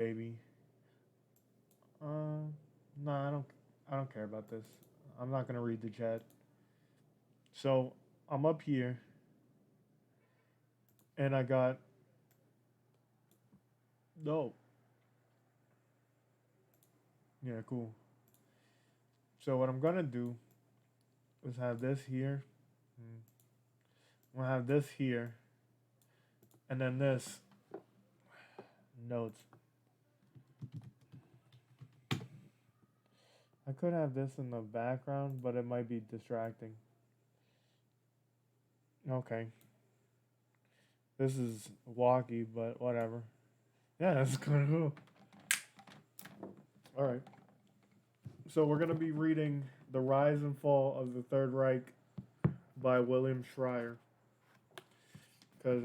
baby. Uh, no, I don't care about this. I'm not gonna read the chat. So I'm up here, and I got no. Yeah, cool. So what I'm gonna do is have this here. I'm gonna have this here, and then this notes. I could have this in the background, but it might be distracting. Okay, this is walkie, but whatever. Yeah, that's kind of cool. All right. So we're gonna be reading "The Rise and Fall of the Third Reich" by William Schreier, because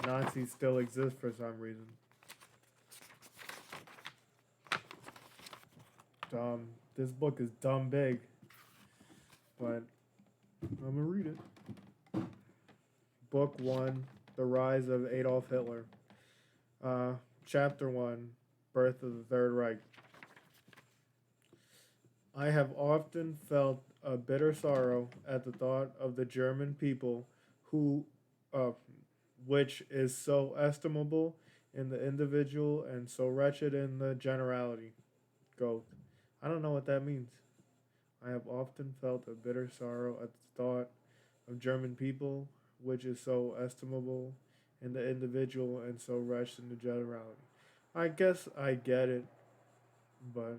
Nazis still exist for some reason. This book is dumb big, but I'm gonna read it. Book 1, The Rise of Adolf Hitler. Uh, Chapter 1, Birth of the Third Reich. I have often felt a bitter sorrow at the thought of the German people who, uh, which is so estimable in the individual and so wretched in the generality. Goat. I don't know what that means. I have often felt a bitter sorrow at the thought of German people, which is so estimable in the individual and so wretched in the generality. I guess I get it, but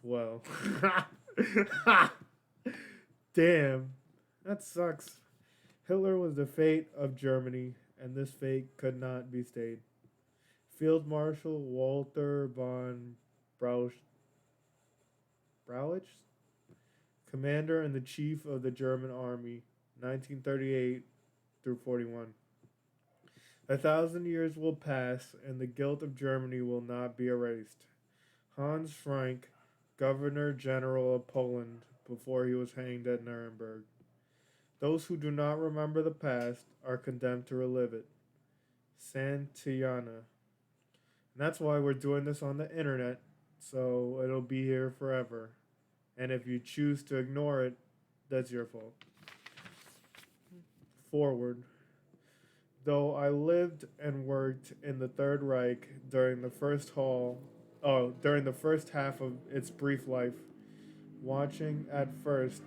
well, damn, that sucks. Hitler was the fate of Germany, and this fate could not be stayed. Field Marshal Walter von Brauch, commander and the chief of the German army, 1938 through 41. 1,000 years will pass, and the guilt of Germany will not be erased. Hans Frank, Governor General of Poland, before he was hanged at Nuremberg. Those who do not remember the past are condemned to relive it. Santayana. And that's why we're doing this on the internet, so it'll be here forever. And if you choose to ignore it, that's your fault. Forward. Though I lived and worked in the Third Reich during the first half of its brief life, watching at first,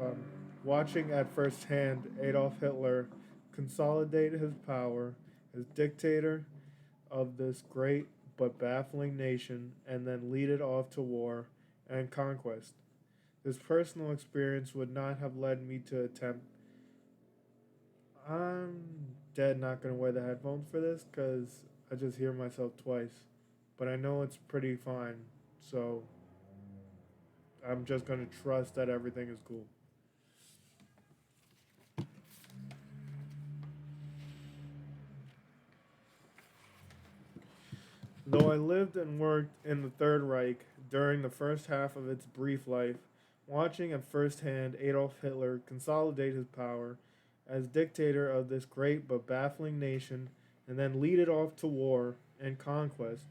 um, watching at first hand Adolf Hitler consolidate his power as dictator of this great but baffling nation, and then lead it off to war and conquest. This personal experience would not have led me to attempt. I'm dead not gonna wear the headphones for this because I just hear myself twice, but I know it's pretty fine, so I'm just gonna trust that everything is cool. Though I lived and worked in the Third Reich during the first half of its brief life, watching at first hand Adolf Hitler consolidate his power as dictator of this great but baffling nation and then lead it off to war and conquest,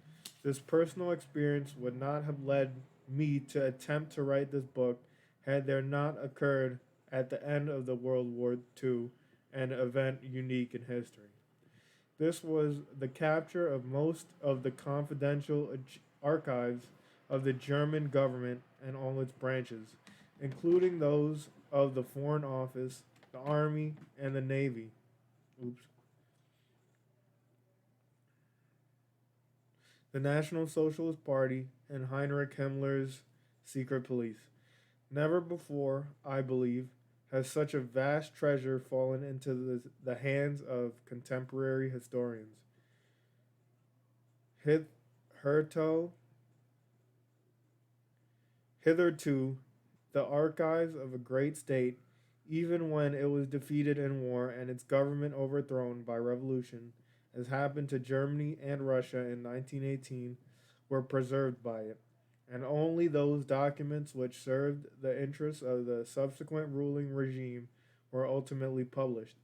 this personal experience would not have led me to attempt to write this book had there not occurred at the end of the World War II an event unique in history. This was the capture of most of the confidential archives of the German government and all its branches, including those of the Foreign Office, the Army, and the Navy. Oops. The National Socialist Party and Heinrich Himmler's secret police. Never before, I believe, has such a vast treasure fallen into the hands of contemporary historians. Hith- Herto, Hitherto, the archives of a great state, even when it was defeated in war and its government overthrown by revolution, as happened to Germany and Russia in 1918, were preserved by it, and only those documents which served the interests of the subsequent ruling regime were ultimately published.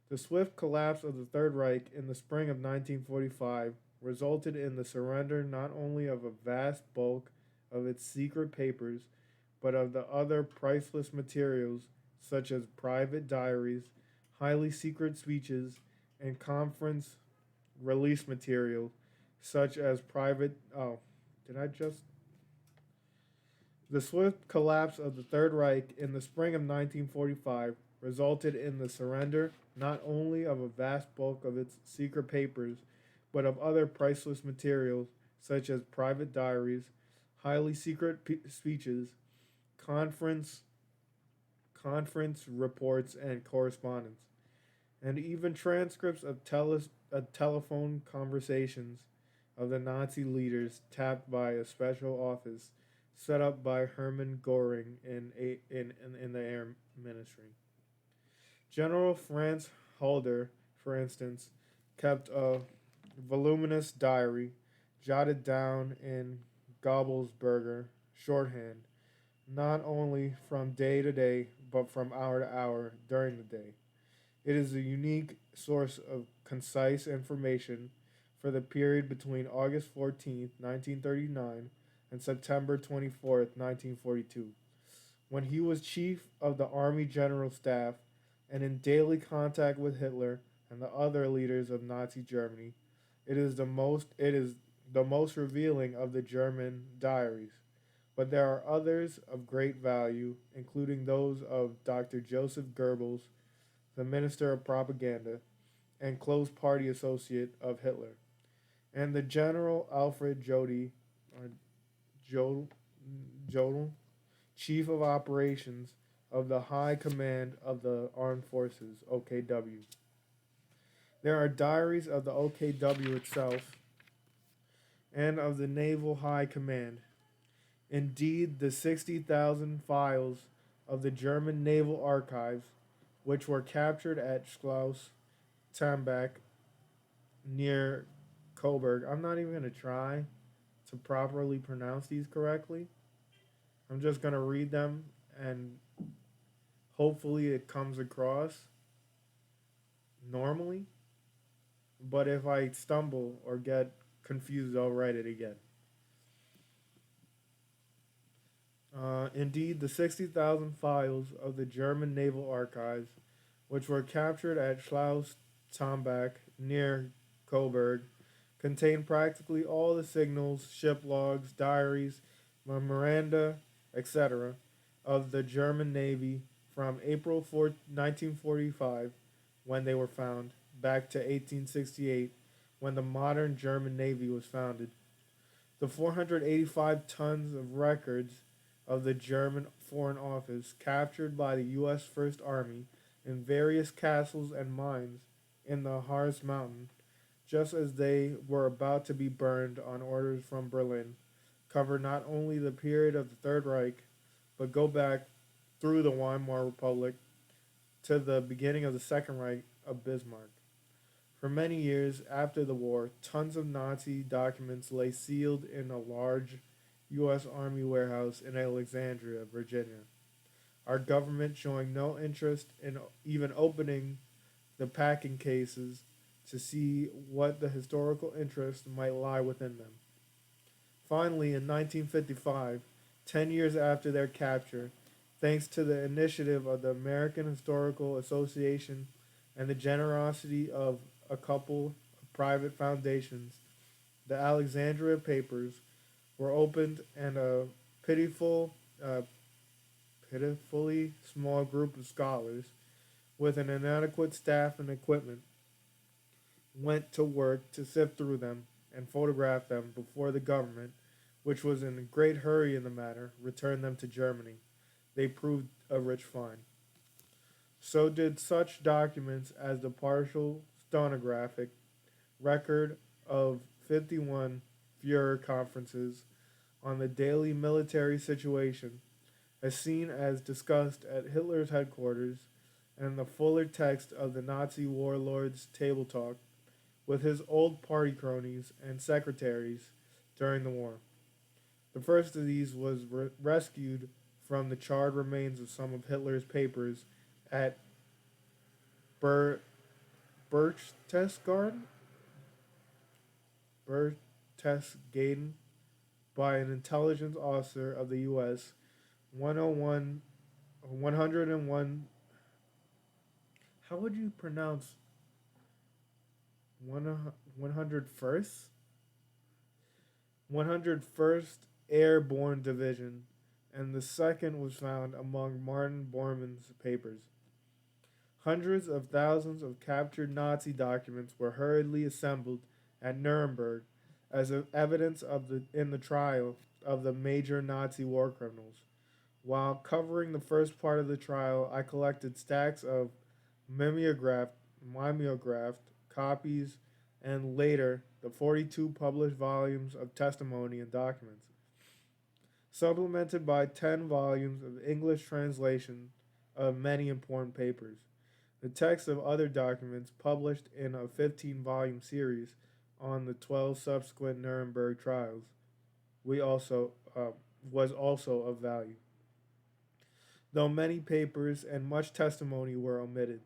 The swift collapse of the Third Reich in the spring of 1945 resulted in the surrender not only of a vast bulk of its secret papers, but of the other priceless materials such as private diaries, highly secret speeches, and conference release material such as private. Oh, did I just. The swift collapse of the Third Reich in the spring of 1945 resulted in the surrender not only of a vast bulk of its secret papers, but of other priceless materials such as private diaries, highly secret speeches, conference conference reports and correspondence, and even transcripts of telephone conversations of the Nazi leaders tapped by a special office set up by Hermann Göring in the Air Ministry. General Franz Halder, for instance, kept a voluminous diary jotted down in Gabelsberger shorthand, not only from day to day, but from hour to hour during the day. It is a unique source of concise information for the period between August 14th, 1939, and September 24th, 1942, when he was chief of the Army General Staff and in daily contact with Hitler and the other leaders of Nazi Germany. It is the most revealing of the German diaries. But there are others of great value, including those of Dr. Joseph Goebbels, the Minister of Propaganda and close party associate of Hitler, and the General Alfred Jody, or Jodl, Chief of Operations of the High Command of the Armed Forces, OKW. There are diaries of the OKW itself and of the Naval High Command. Indeed, the 60,000 files of the German Naval Archives, which were captured at Schloss Tambach near Coburg. I'm not even going to try to properly pronounce these correctly. I'm just going to read them and hopefully it comes across normally. But if I stumble or get confused, I'll write it again. Indeed, the 60,000 files of the German Naval Archives, which were captured at Schloss Tambach near Coburg, contain practically all the signals, ship logs, diaries, memoranda, etc., of the German Navy from April 4, 1945, when they were found, back to 1868, when the modern German Navy was founded. The 485 tons of records of the German Foreign Office captured by the U.S. First Army in various castles and mines in the Harz Mountain, just as they were about to be burned on orders from Berlin, cover not only the period of the Third Reich, but go back through the Weimar Republic to the beginning of the Second Reich of Bismarck. For many years after the war, tons of Nazi documents lay sealed in a large U.S. Army warehouse in Alexandria, Virginia. Our government showing no interest in even opening the packing cases to see what the historical interest might lie within them. Finally, in 1955, 10 years after their capture, thanks to the initiative of the American Historical Association and the generosity of a couple of private foundations, the Alexandria Papers were opened, and a pitiful, uh, pitifully small group of scholars, with an inadequate staff and equipment, went to work to sift through them and photograph them before the government, which was in a great hurry in the matter, returned them to Germany. They proved a rich find. So did such documents as the partial stenographic record of 51 Fuhrer conferences on the daily military situation, as seen as discussed at Hitler's headquarters, and the fuller text of the Nazi warlord's table talk with his old party cronies and secretaries during the war. The first of these was rescued from the charred remains of some of Hitler's papers at Ber- Berchtesgaden, Berchtesgaden by an intelligence officer of the U.S. 101, 101. How would you pronounce 101st? 101st Airborne Division, and the second was found among Martin Bormann's papers. Hundreds of thousands of captured Nazi documents were hurriedly assembled at Nuremberg as evidence in the trial of the major Nazi war criminals. While covering the first part of the trial, I collected stacks of mimeographed copies and later the 42 published volumes of testimony and documents, supplemented by 10 volumes of English translation of many important papers. The text of other documents published in a 15-volume series on the 12 subsequent Nuremberg trials we also was also of value, though many papers and much testimony were omitted.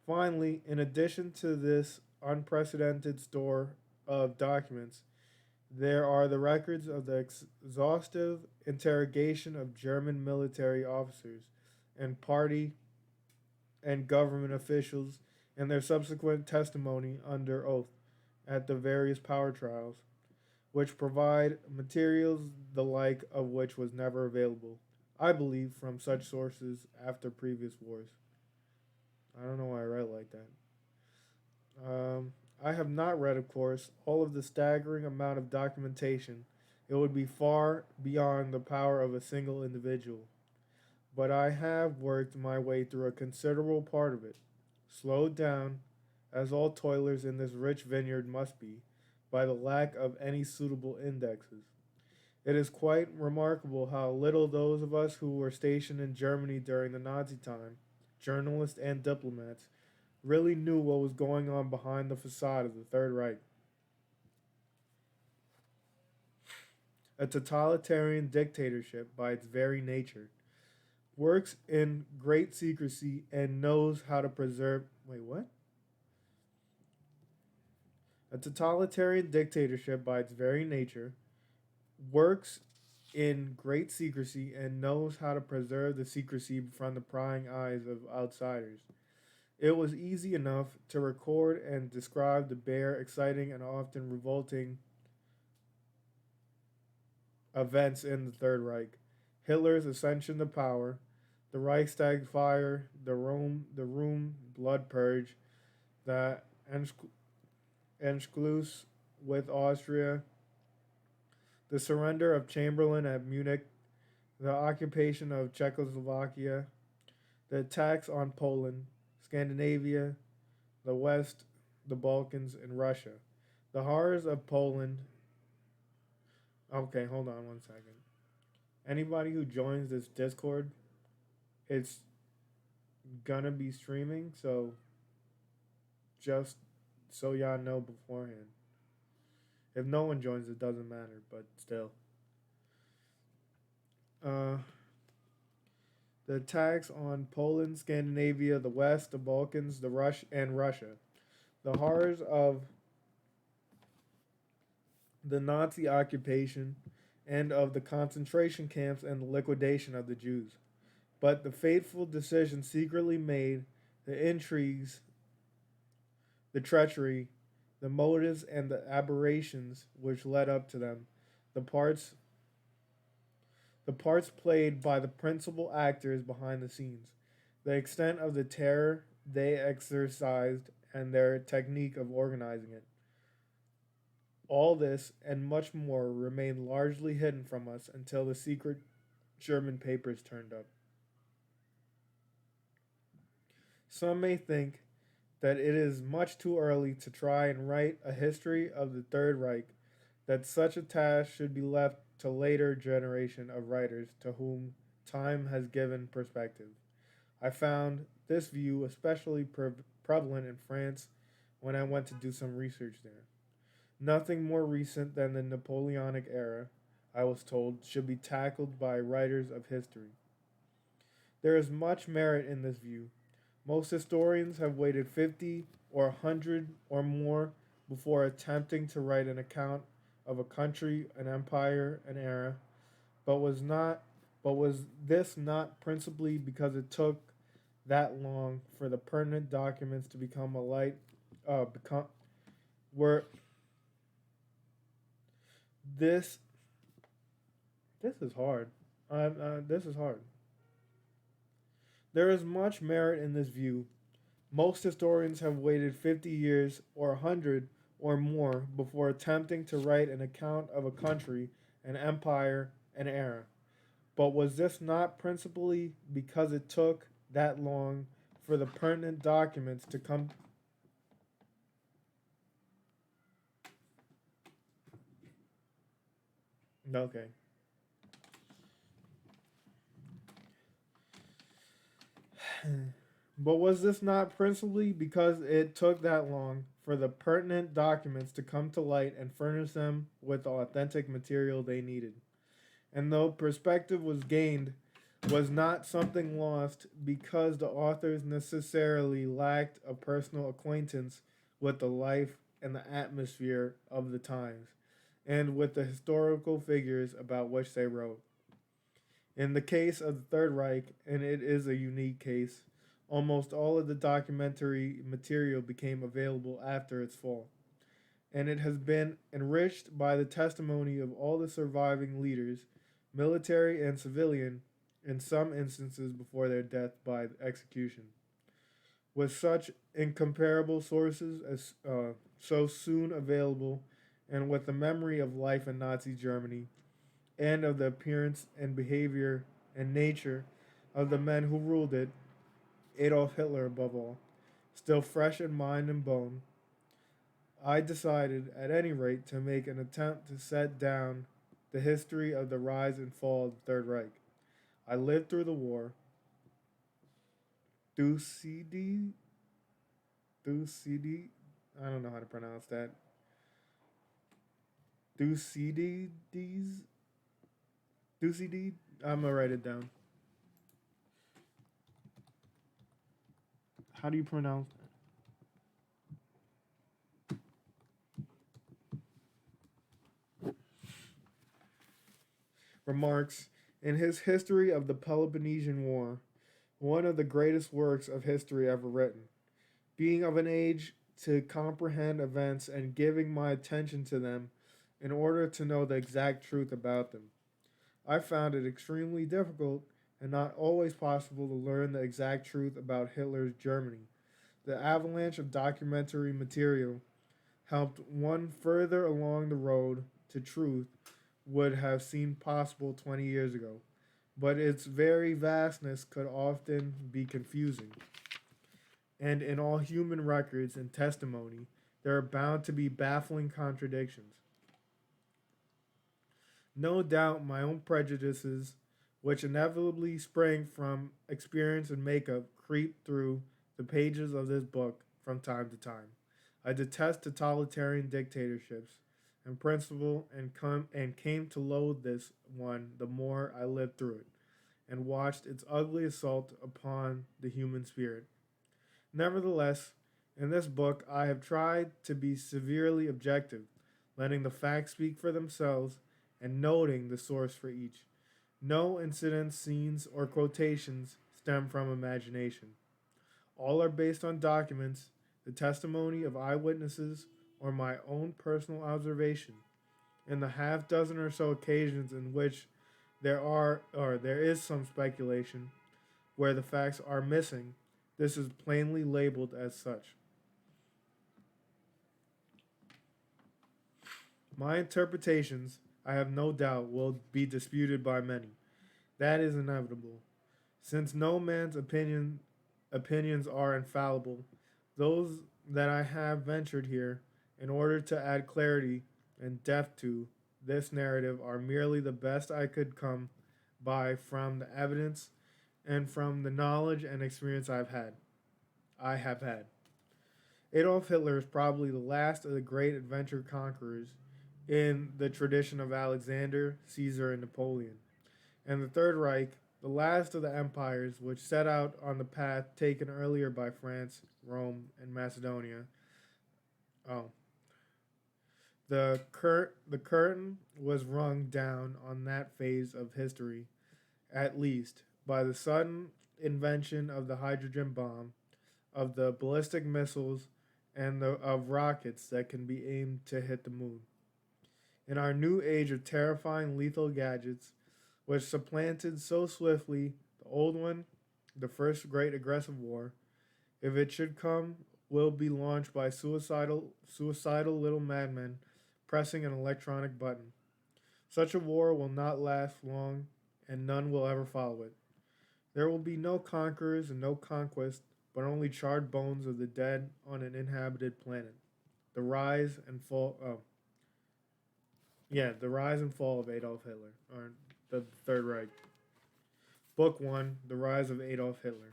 Finally, in addition to this unprecedented store of documents, there are the records of the exhaustive interrogation of German military officers and party and government officials and their subsequent testimony under oath at the various power trials, which provide materials the like of which was never available, I believe, from such sources after previous wars. I don't know why I write like that. I have not read, of course, all of the staggering amount of documentation. It would be far beyond the power of a single individual. But I have worked my way through a considerable part of it, slowed down, as all toilers in this rich vineyard must be, by the lack of any suitable indexes. It is quite remarkable how little those of us who were stationed in Germany during the Nazi time, journalists and diplomats, really knew what was going on behind the facade of the Third Reich. A totalitarian dictatorship by its very nature works in great secrecy and knows how to preserve. Wait, what? A totalitarian dictatorship by its very nature works in great secrecy and knows how to preserve the secrecy from the prying eyes of outsiders. It was easy enough to record and describe the bare, exciting, and often revolting events in the Third Reich. Hitler's ascension to power, the Reichstag fire, the Room blood purge, the Anschluss with Austria, the surrender of Chamberlain at Munich, the occupation of Czechoslovakia, the attacks on Poland, Scandinavia, the West, the Balkans, and Russia. The horrors of Poland. Okay, hold on one second. Anybody who joins this Discord, it's gonna be streaming, so just so y'all know beforehand. If no one joins, it doesn't matter, but still. Uh, the attacks on Poland, Scandinavia, the West, the Balkans, and Russia. The horrors of the Nazi occupation and of the concentration camps and the liquidation of the Jews. But the fateful decisions secretly made, the intrigues, the treachery, the motives, and the aberrations which led up to them, the parts the parts played by the principal actors behind the scenes, the extent of the terror they exercised, and their technique of organizing it. All this and much more remained largely hidden from us until the secret German papers turned up. Some may think that it is much too early to try and write a history of the Third Reich, that such a task should be left to later generation of writers to whom time has given perspective. I found this view especially prevalent in France when I went to do some research there. Nothing more recent than the Napoleonic era, I was told, should be tackled by writers of history. There is much merit in this view. Most historians have waited 50 or 100 or more before attempting to write an account of a country, an empire, an era, but was not but was this not principally because it took that long for the pertinent documents to become a light become were this this is hard. This is hard. There is much merit in this view. Most historians have waited 50 years or 100 or more before attempting to write an account of a country, an empire, an era. But was this not principally because it took that long for the pertinent documents to come? Okay. But was this not principally because it took that long for the pertinent documents to come to light and furnish them with the authentic material they needed? And though perspective was gained, was not something lost because the authors necessarily lacked a personal acquaintance with the life and the atmosphere of the times, and with the historical figures about which they wrote. In the case of the Third Reich, and it is a unique case, almost all of the documentary material became available after its fall, and it has been enriched by the testimony of all the surviving leaders, military and civilian, in some instances before their death by execution. With such incomparable sources as so soon available, and with the memory of life in Nazi Germany, and of the appearance and behavior and nature of the men who ruled it, Adolf Hitler above all, still fresh in mind and bone, I decided, at any rate, to make an attempt to set down the history of the rise and fall of the Third Reich. I lived through the war. Thucydides, Thucydides, I don't know how to pronounce that. Thucydides, Thucydides. I'm gonna write it down. How do you pronounce that? Remarks in his History of the Peloponnesian War, one of the greatest works of history ever written. Being of an age to comprehend events and giving my attention to them in order to know the exact truth about them. I found it extremely difficult and not always possible to learn the exact truth about Hitler's Germany. The avalanche of documentary material helped one further along the road to truth would have seemed possible 20 years ago, but its very vastness could often be confusing. And in all human records and testimony, there are bound to be baffling contradictions. No doubt my own prejudices, which inevitably spring from experience and makeup, creep through the pages of this book from time to time. I detest totalitarian dictatorships and principle and came to loathe this one the more I lived through it and watched its ugly assault upon the human spirit. Nevertheless, in this book I have tried to be severely objective, letting the facts speak for themselves and noting the source for each. No incidents, scenes, or quotations stem from imagination. All are based on documents, the testimony of eyewitnesses, or my own personal observation. In the half dozen or so occasions in which there is some speculation, where the facts are missing, this is plainly labeled as such. My interpretations, I have no doubt, will be disputed by many. That is inevitable. Since no man's opinions are infallible, those that I have ventured here, in order to add clarity and depth to this narrative, are merely the best I could come by from the evidence and from the knowledge and experience I have had. Adolf Hitler is probably the last of the great adventure conquerors in the tradition of Alexander, Caesar, and Napoleon. And the Third Reich, the last of the empires which set out on the path taken earlier by France, Rome, and Macedonia. Oh, the curtain was rung down on that phase of history, at least, by the sudden invention of the hydrogen bomb, of the ballistic missiles, and of rockets that can be aimed to hit the moon. In our new age of terrifying lethal gadgets, which supplanted so swiftly the old one, the first great aggressive war, if it should come, will be launched by suicidal little madmen pressing an electronic button. Such a war will not last long, and none will ever follow it. There will be no conquerors and no conquest, but only charred bones of the dead on an inhabited planet. The rise and fall. Oh, yeah, the rise and fall of Adolf Hitler, or the Third Reich. Book one: The Rise of Adolf Hitler.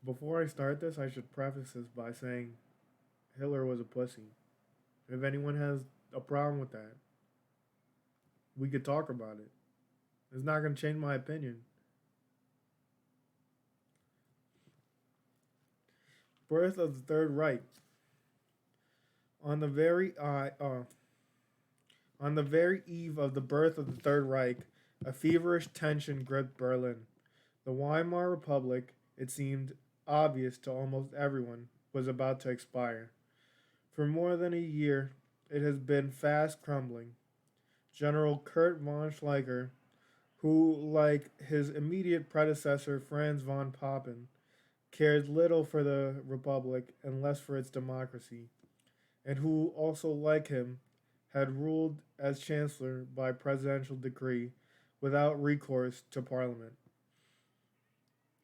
Before I start this, I should preface this by saying Hitler was a pussy. If anyone has a problem with that, we could talk about it. It's not going to change my opinion. Birth of the Third Reich. On the very on the very eve of the birth of the Third Reich, a feverish tension gripped Berlin. The Weimar Republic, it seemed obvious to almost everyone, was about to expire. For more than a year, it has been fast crumbling. General Kurt von Schleicher, who, like his immediate predecessor Franz von Papen, cared little for the Republic and less for its democracy, and who also, like him, had ruled as Chancellor by presidential decree without recourse to Parliament.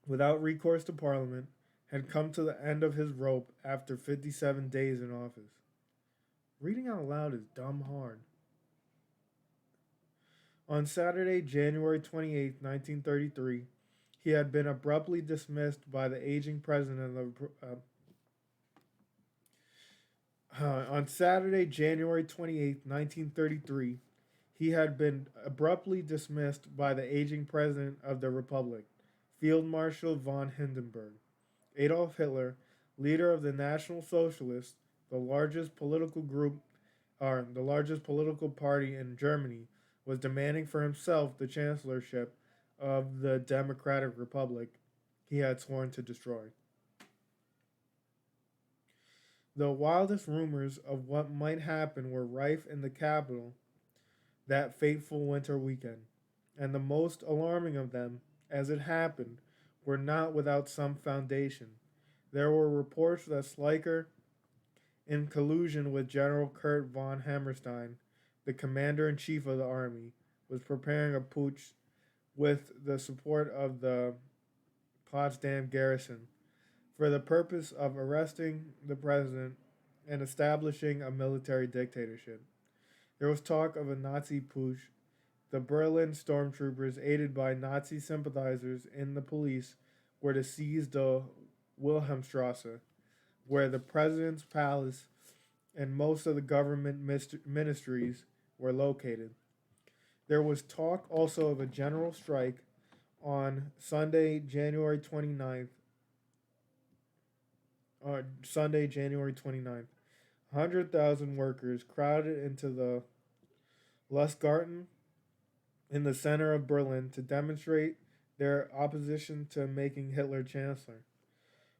Without recourse to Parliament, had come to the end of his rope after 57 days in office. Reading out loud is dumb hard. On Saturday, January 28, 1933, he had been abruptly dismissed by the aging president of on Saturday, January 28, 1933, he had been abruptly dismissed by the aging president of the Republic, Field Marshal von Hindenburg. Adolf Hitler, leader of the National Socialists, the largest political group, or the largest political party in Germany, was demanding for himself the chancellorship of the Democratic Republic he had sworn to destroy. The wildest rumors of what might happen were rife in the capital that fateful winter weekend, and the most alarming of them, as it happened, were not without some foundation. There were reports that Schleicher, in collusion with General Kurt von Hammerstein, the commander-in-chief of the army, was preparing a putsch with the support of the Potsdam garrison for the purpose of arresting the president and establishing a military dictatorship. There was talk of a Nazi putsch. The Berlin stormtroopers, aided by Nazi sympathizers in the police, were to seize the Wilhelmstrasse, where the president's palace and most of the government ministries were located. There was talk also of a general strike on Sunday, January 29th. 100,000 workers crowded into the Lustgarten in the center of Berlin to demonstrate their opposition to making Hitler chancellor.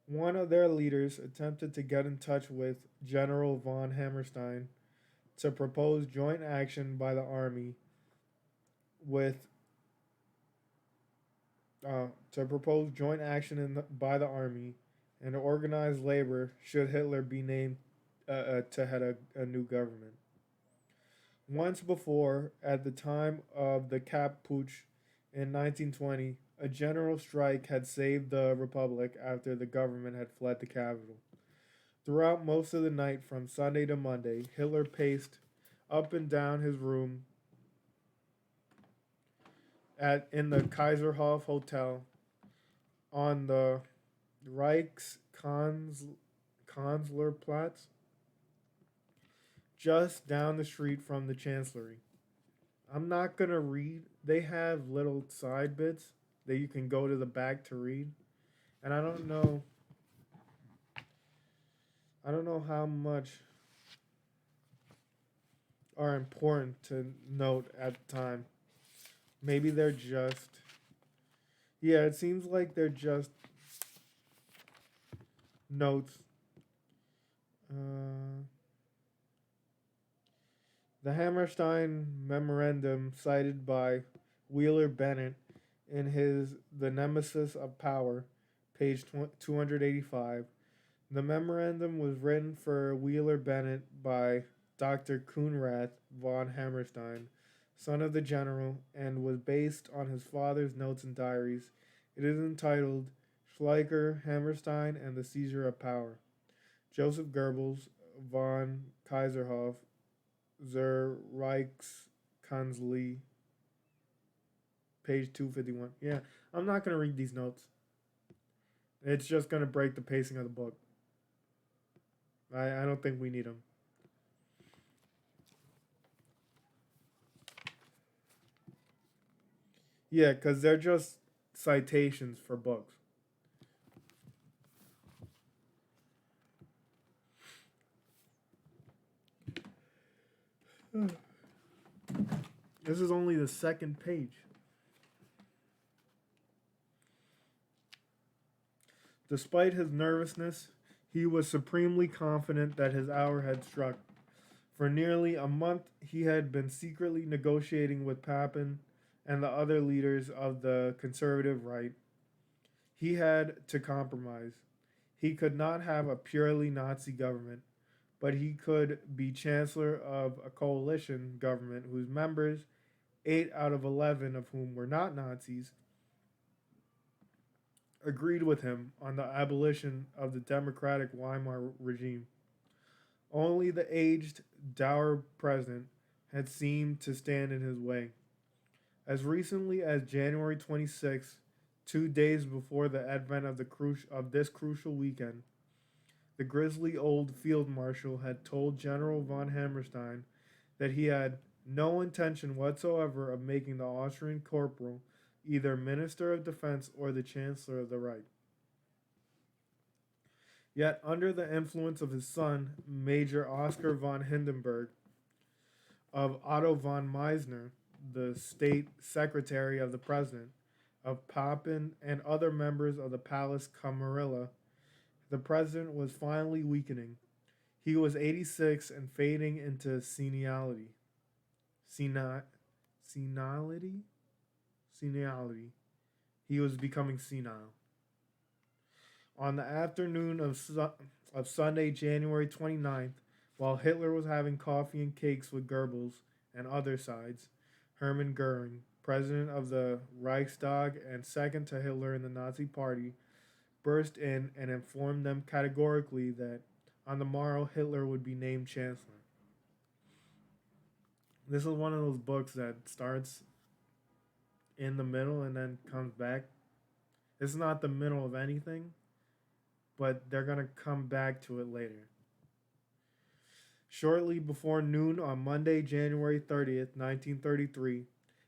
One of their leaders attempted to get in touch with General von Hammerstein to propose joint action by the army with by the army and to organize labor should Hitler be named to head a new government. Once before, at the time of the Kapp Putsch in 1920, a general strike had saved the Republic after the government had fled the capital. Throughout most of the night from Sunday to Monday, Hitler paced up and down his room in the Kaiserhof Hotel on the Reichskanzlerplatz, just down the street from the Chancellery. I'm not going to read. They have little side bits that you can go to the back to read. And I don't know how much are important to note at the time. Maybe they're just, yeah, it seems like they're just notes. Uh, the Hammerstein Memorandum, cited by Wheeler Bennett in his The Nemesis of Power, page 285. The memorandum was written for Wheeler Bennett by Dr. Kunrath von Hammerstein, son of the general, and was based on his father's notes and diaries. It is entitled Schleicher, Hammerstein, and the Seizure of Power. Joseph Goebbels, von Kaiserhof, zur Reichskanzlei, page 251. Yeah, I'm not going to read these notes. It's just going to break the pacing of the book. I don't think we need them. Yeah, because they're just citations for books. This is only the second page. Despite his nervousness, he was supremely confident that his hour had struck. For nearly a month, he had been secretly negotiating with Papin and the other leaders of the conservative right. He had to compromise. He could not have a purely Nazi government, but he could be chancellor of a coalition government whose members, 8 out of 11 of whom were not Nazis, agreed with him on the abolition of the democratic Weimar regime. Only the aged, dour president had seemed to stand in his way. As recently as January 26th, 2 days before the advent of this crucial weekend, the grisly old field marshal had told General von Hammerstein that he had no intention whatsoever of making the Austrian corporal either Minister of Defense or the Chancellor of the Reich. Yet, under the influence of his son, Major Oscar von Hindenburg, of Otto von Meisner, the state secretary of the president, of Papin, and other members of the palace camarilla, the president was finally weakening. He was 86 and fading into senility. Senility? Senility. He was becoming senile. On the afternoon of Sunday, January 29th, while Hitler was having coffee and cakes with Goebbels and other sides, Hermann Goering, president of the Reichstag and second to Hitler in the Nazi Party, burst in and informed them categorically that on the morrow Hitler would be named chancellor. This is one of those books that starts in the middle and then comes back. It's not the middle of anything, but they're going to come back to it later. Shortly before noon on Monday, January 30th, 1933,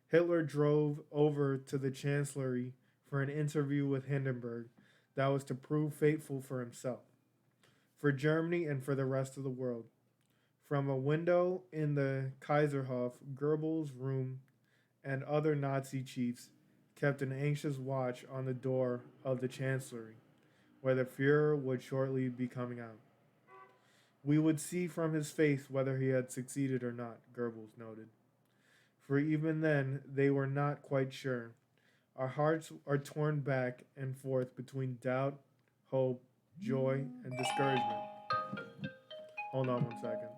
Hitler drove over to the Chancellery for an interview with Hindenburg that was to prove fateful for himself, for Germany, and for the rest of the world. From a window in the Kaiserhof, Goebbels' room and other Nazi chiefs kept an anxious watch on the door of the Chancellery, where the Fuhrer would shortly be coming out. We would see from his face whether he had succeeded or not, Goebbels noted. For even then, they were not quite sure. Our hearts are torn back and forth between doubt, hope, joy, and discouragement. Hold on 1 second.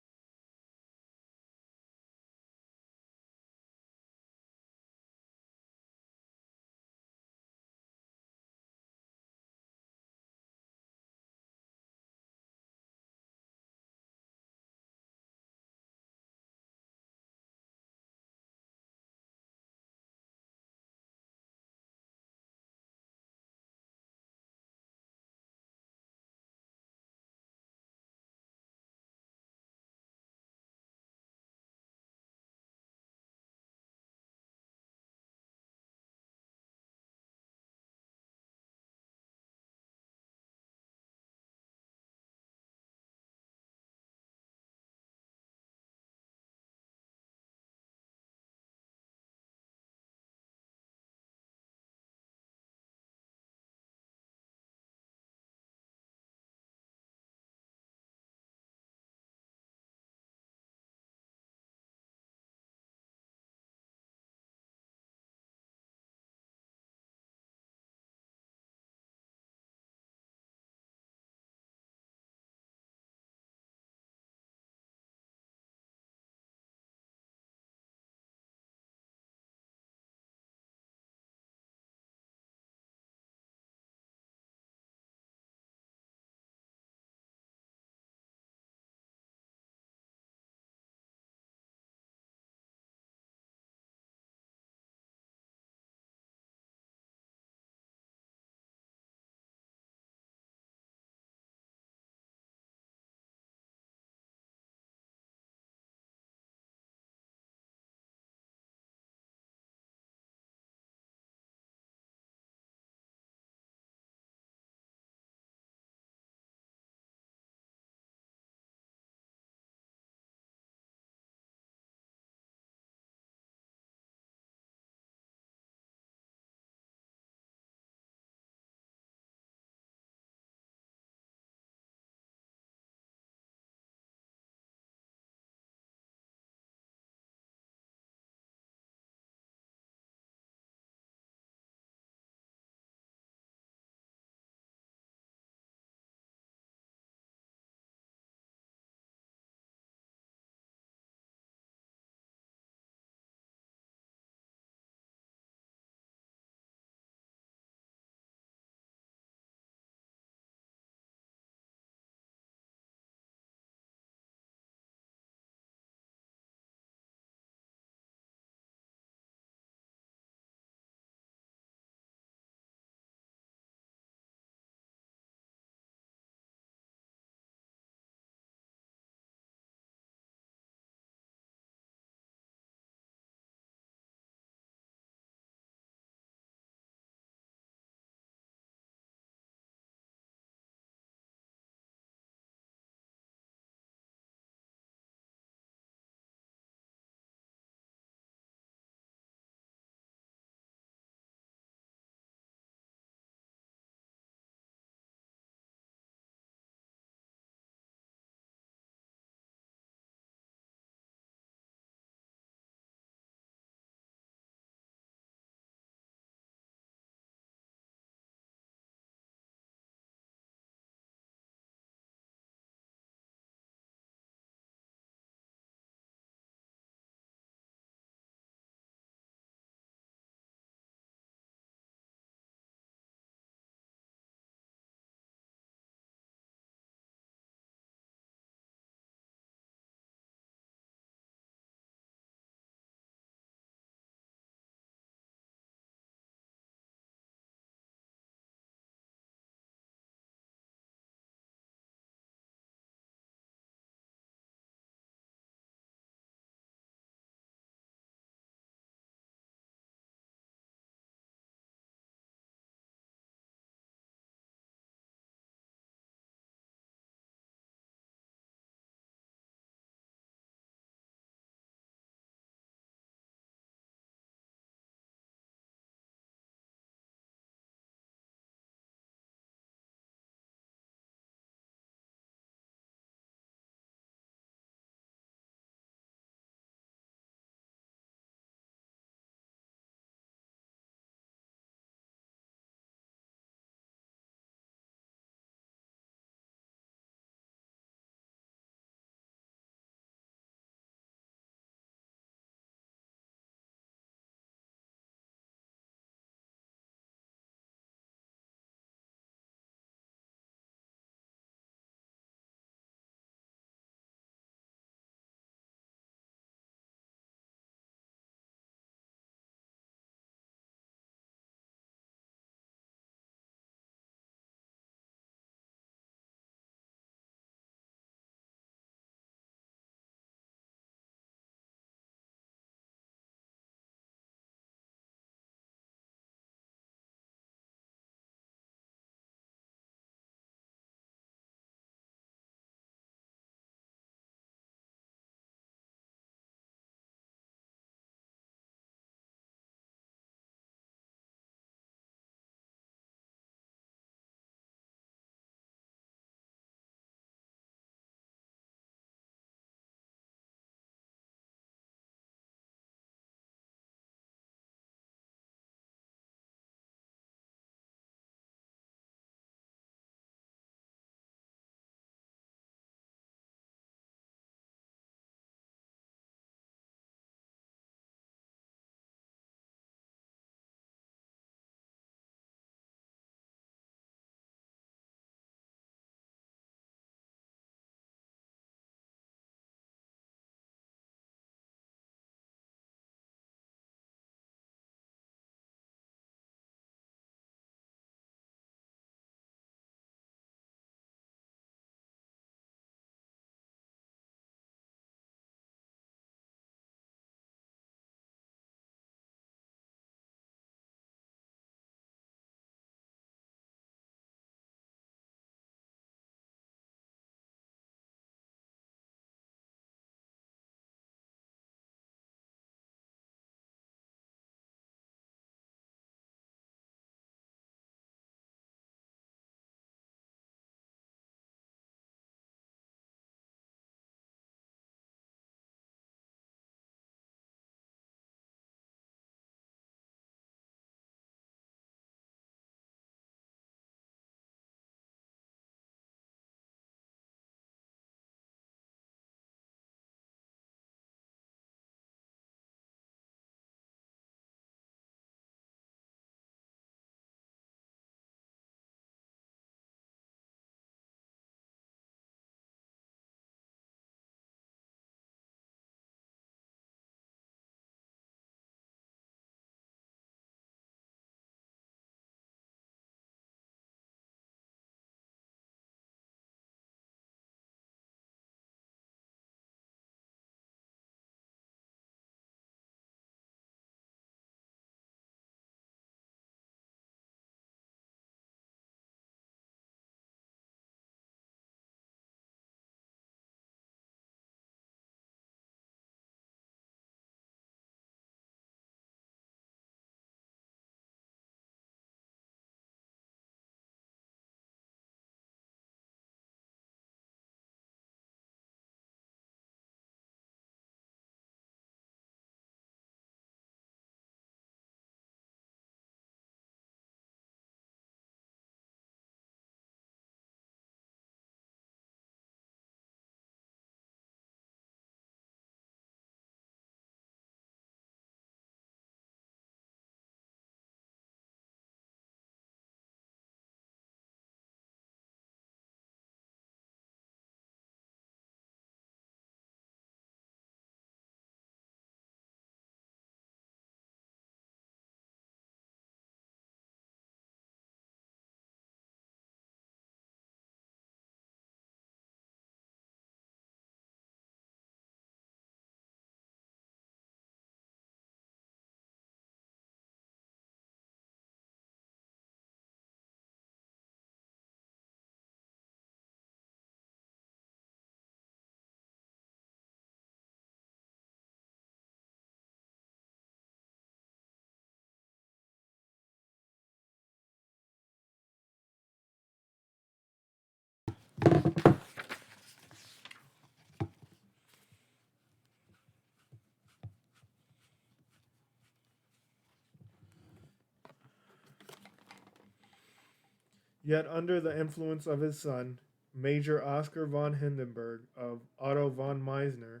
Yet, under the influence of his son, Major Oscar von Hindenburg of Otto von Meisner,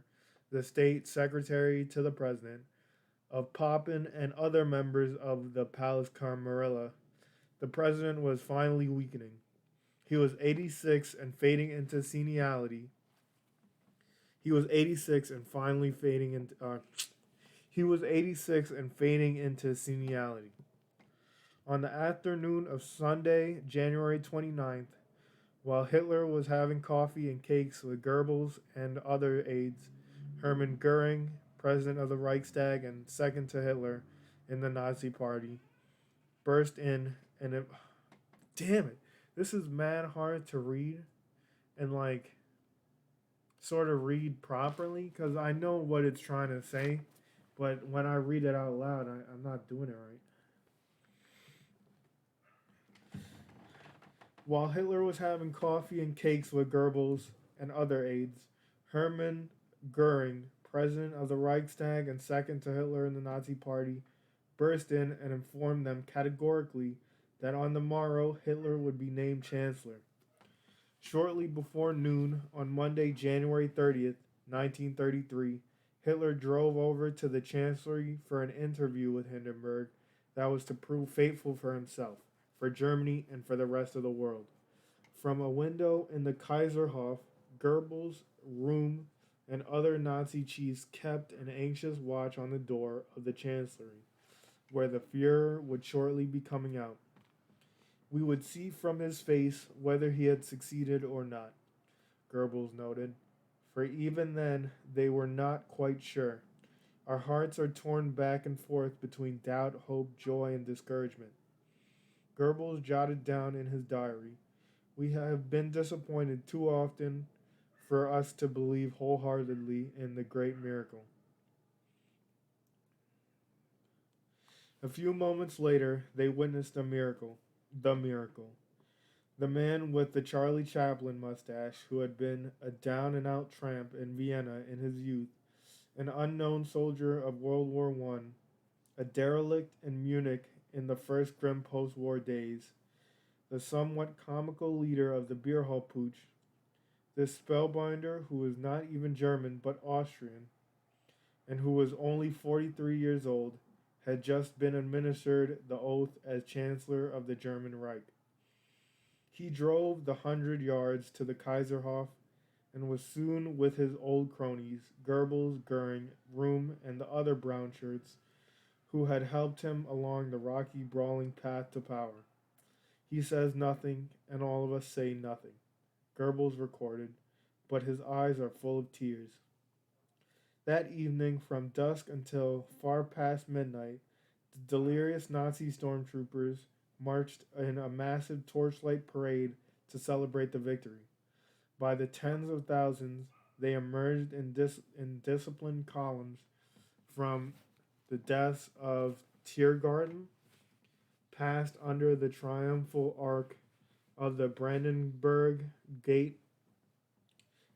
the state secretary to the president, of Poppin and other members of the Palace Camarilla, the president was finally weakening. He was 86 and fading into senility. He was 86 and finally fading into. He was 86 and fading into senility. On the afternoon of Sunday, January 29th, while Hitler was having coffee and cakes with Goebbels and other aides, Hermann Goering, president of the Reichstag and second to Hitler in the Nazi Party, burst in and damn it, this is mad hard to read and like sort of read properly because I know what it's trying to say, but when I read it out loud, I'm not doing it right. While Hitler was having coffee and cakes with Goebbels and other aides, Hermann Goering, president of the Reichstag and second to Hitler in the Nazi Party, burst in and informed them categorically that on the morrow Hitler would be named Chancellor. Shortly before noon on Monday, January 30th, 1933, Hitler drove over to the Chancellery for an interview with Hindenburg that was to prove faithful for himself, for Germany, and for the rest of the world. From a window in the Kaiserhof, Goebbels' room and other Nazi chiefs kept an anxious watch on the door of the Chancellery, where the Fuhrer would shortly be coming out. We would see from his face whether he had succeeded or not, Goebbels noted, for even then they were not quite sure. Our hearts are torn back and forth between doubt, hope, joy, and discouragement. Goebbels jotted down in his diary, "We have been disappointed too often for us to believe wholeheartedly in the great miracle." A few moments later, they witnessed a miracle. The miracle. The man with the Charlie Chaplin mustache, who had been a down and out tramp in Vienna in his youth, an unknown soldier of World War I, a derelict in Munich in the first grim post war days, the somewhat comical leader of the beer hall putsch, this spellbinder who was not even German but Austrian, and who was only 43 years old, had just been administered the oath as Chancellor of the German Reich. He drove the 100 yards to the Kaiserhof and was soon with his old cronies, Goebbels, Goering, Röhm, and the other brown shirts, who had helped him along the rocky, brawling path to power. He says nothing, and all of us say nothing, Goebbels recorded, but his eyes are full of tears. That evening, from dusk until far past midnight, the delirious Nazi stormtroopers marched in a massive torchlight parade to celebrate the victory. By the tens of thousands, they emerged in disciplined columns from the deaths of Tiergarten, passed under the triumphal arch of the Brandenburg Gate,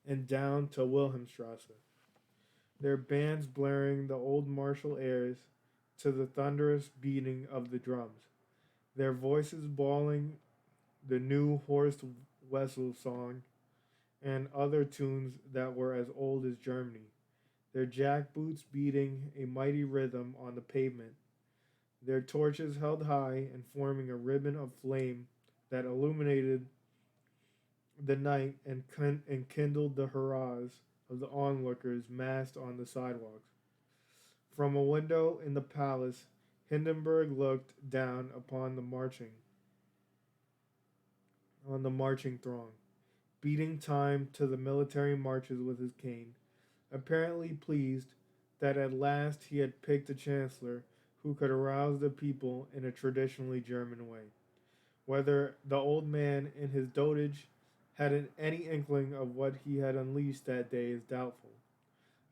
and down to Wilhelmstrasse, their bands blaring the old martial airs to the thunderous beating of the drums, their voices bawling the new Horst Wessel song and other tunes that were as old as Germany, their jackboots beating a mighty rhythm on the pavement, their torches held high and forming a ribbon of flame that illuminated the night and kindled the hurrahs of the onlookers massed on the sidewalks. From a window in the palace, Hindenburg looked down on the marching throng, beating time to the military marches with his cane, apparently pleased that at last he had picked a chancellor who could arouse the people in a traditionally German way. Whether the old man in his dotage had any inkling of what he had unleashed that day is doubtful.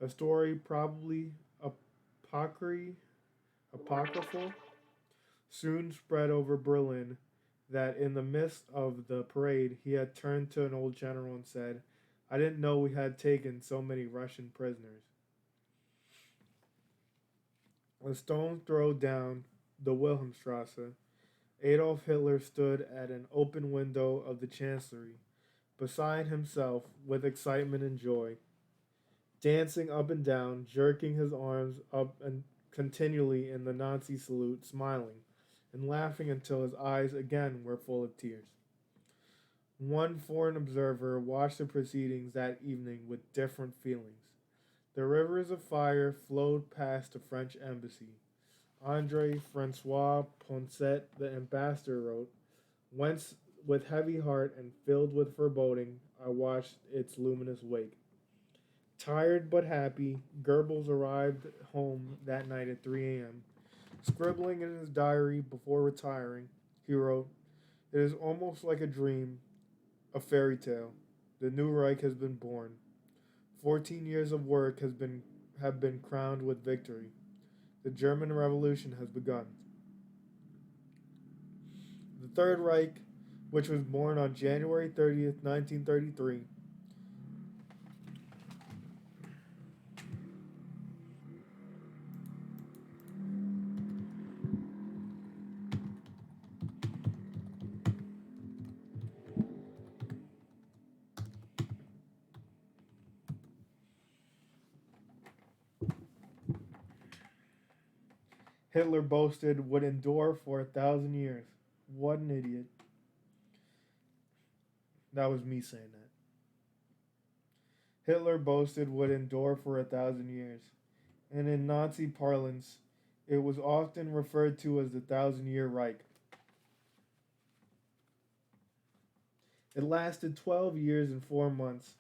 A story probably apocryphal soon spread over Berlin that in the midst of the parade he had turned to an old general and said, "I didn't know we had taken so many Russian prisoners." A stone's throw down the Wilhelmstrasse, Adolf Hitler stood at an open window of the Chancellery, beside himself with excitement and joy, dancing up and down, jerking his arms up and continually in the Nazi salute, smiling and laughing until his eyes again were full of tears. One foreign observer watched the proceedings that evening with different feelings. The rivers of fire flowed past the French embassy. Andre Francois Poncet, the ambassador, wrote, "Whence, with heavy heart and filled with foreboding, I watched its luminous wake." Tired but happy, Goebbels arrived home that night at 3 a.m. Scribbling in his diary before retiring, he wrote, "It is almost like a dream, a fairy tale. The new Reich has been born. 14 years of work have been crowned with victory. The German Revolution has begun." The Third Reich, which was born on January 30th, 1933, Hitler boasted would endure for 1,000 years. What an idiot. That was me saying that. Hitler boasted would endure for 1,000 years. And in Nazi parlance, it was often referred to as the Thousand-Year Reich. It lasted 12 years and 4 months.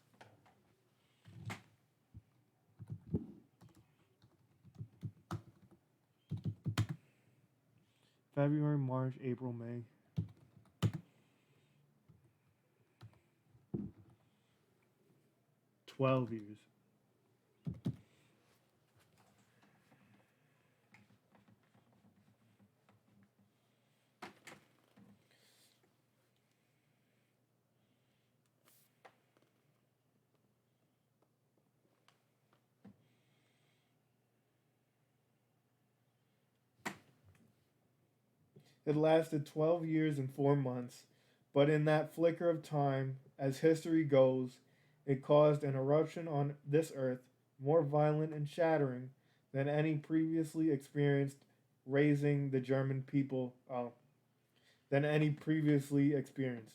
February, March, April, May. "12 years." It lasted 12 years and 4 months, but in that flicker of time, as history goes, it caused an eruption on this earth more violent and shattering than any previously experienced, raising the German people than any previously experienced,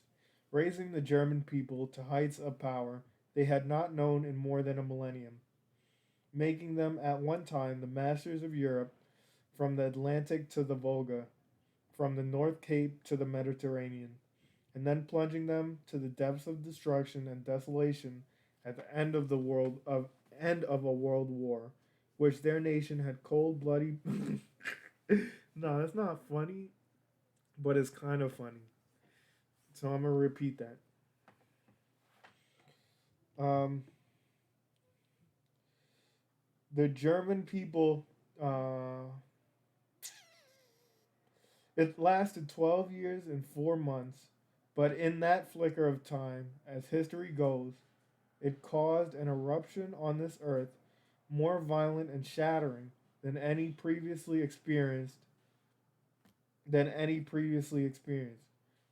raising the German people to heights of power they had not known in more than a millennium, making them at one time the masters of Europe from the Atlantic to the Volga, from the North Cape to the Mediterranean, and then plunging them to the depths of destruction and desolation at the end of a world war, which their nation had cold bloody. No, that's not funny, but it's kind of funny. So I'm gonna repeat that. Um, the German people. It lasted 12 years and 4 months, but in that flicker of time, as history goes, it caused an eruption on this earth more violent and shattering than any previously experienced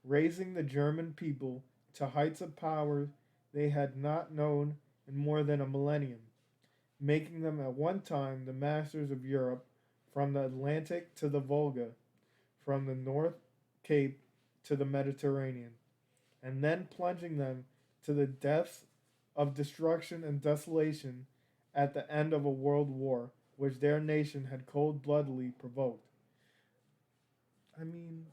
raising the German people to heights of power they had not known in more than a millennium, making them at one time the masters of Europe from the Atlantic to the Volga, from the North Cape to the Mediterranean, and then plunging them to the depths of destruction and desolation at the end of a world war which their nation had cold bloodedly provoked. I mean,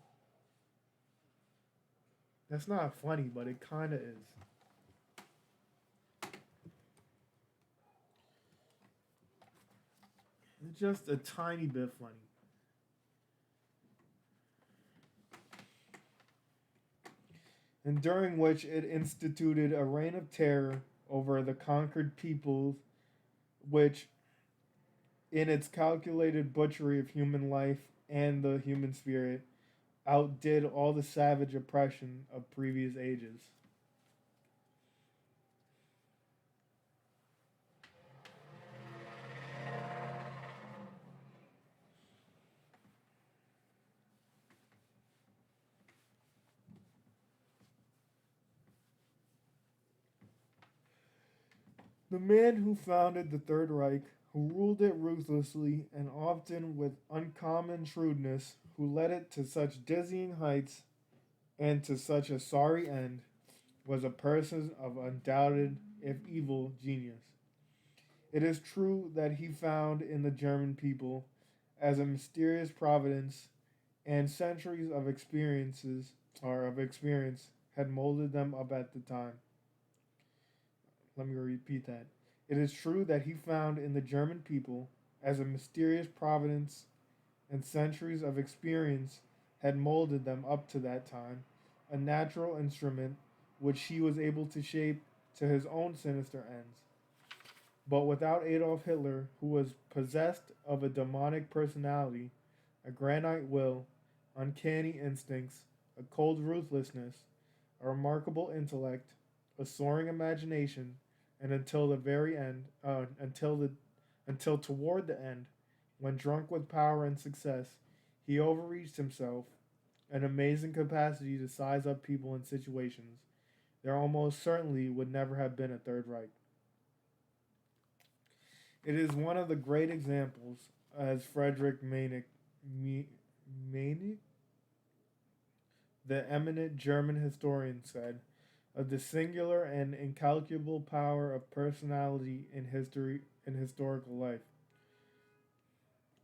that's not funny, but it kind of is. It's just a tiny bit funny. And during which it instituted a reign of terror over the conquered peoples, which, in its calculated butchery of human life and the human spirit, outdid all the savage oppression of previous ages. The man who founded the Third Reich, who ruled it ruthlessly and often with uncommon shrewdness, who led it to such dizzying heights and to such a sorry end, was a person of undoubted, if evil, genius. It is true that he found in the German people, as a mysterious providence, and centuries of experience had molded them up at the time. Let me repeat that. It is true that he found in the German people, as a mysterious providence, and centuries of experience had molded them up to that time, a natural instrument which he was able to shape to his own sinister ends. But without Adolf Hitler, who was possessed of a demonic personality, a granite will, uncanny instincts, a cold ruthlessness, a remarkable intellect, a soaring imagination, and until the very end, until toward the end, when drunk with power and success, he overreached himself, an amazing capacity to size up people and situations. There almost certainly would never have been a Third Reich. It is one of the great examples, as Frederick Meinig, the eminent German historian, said, of the singular and incalculable power of personality in history in historical life.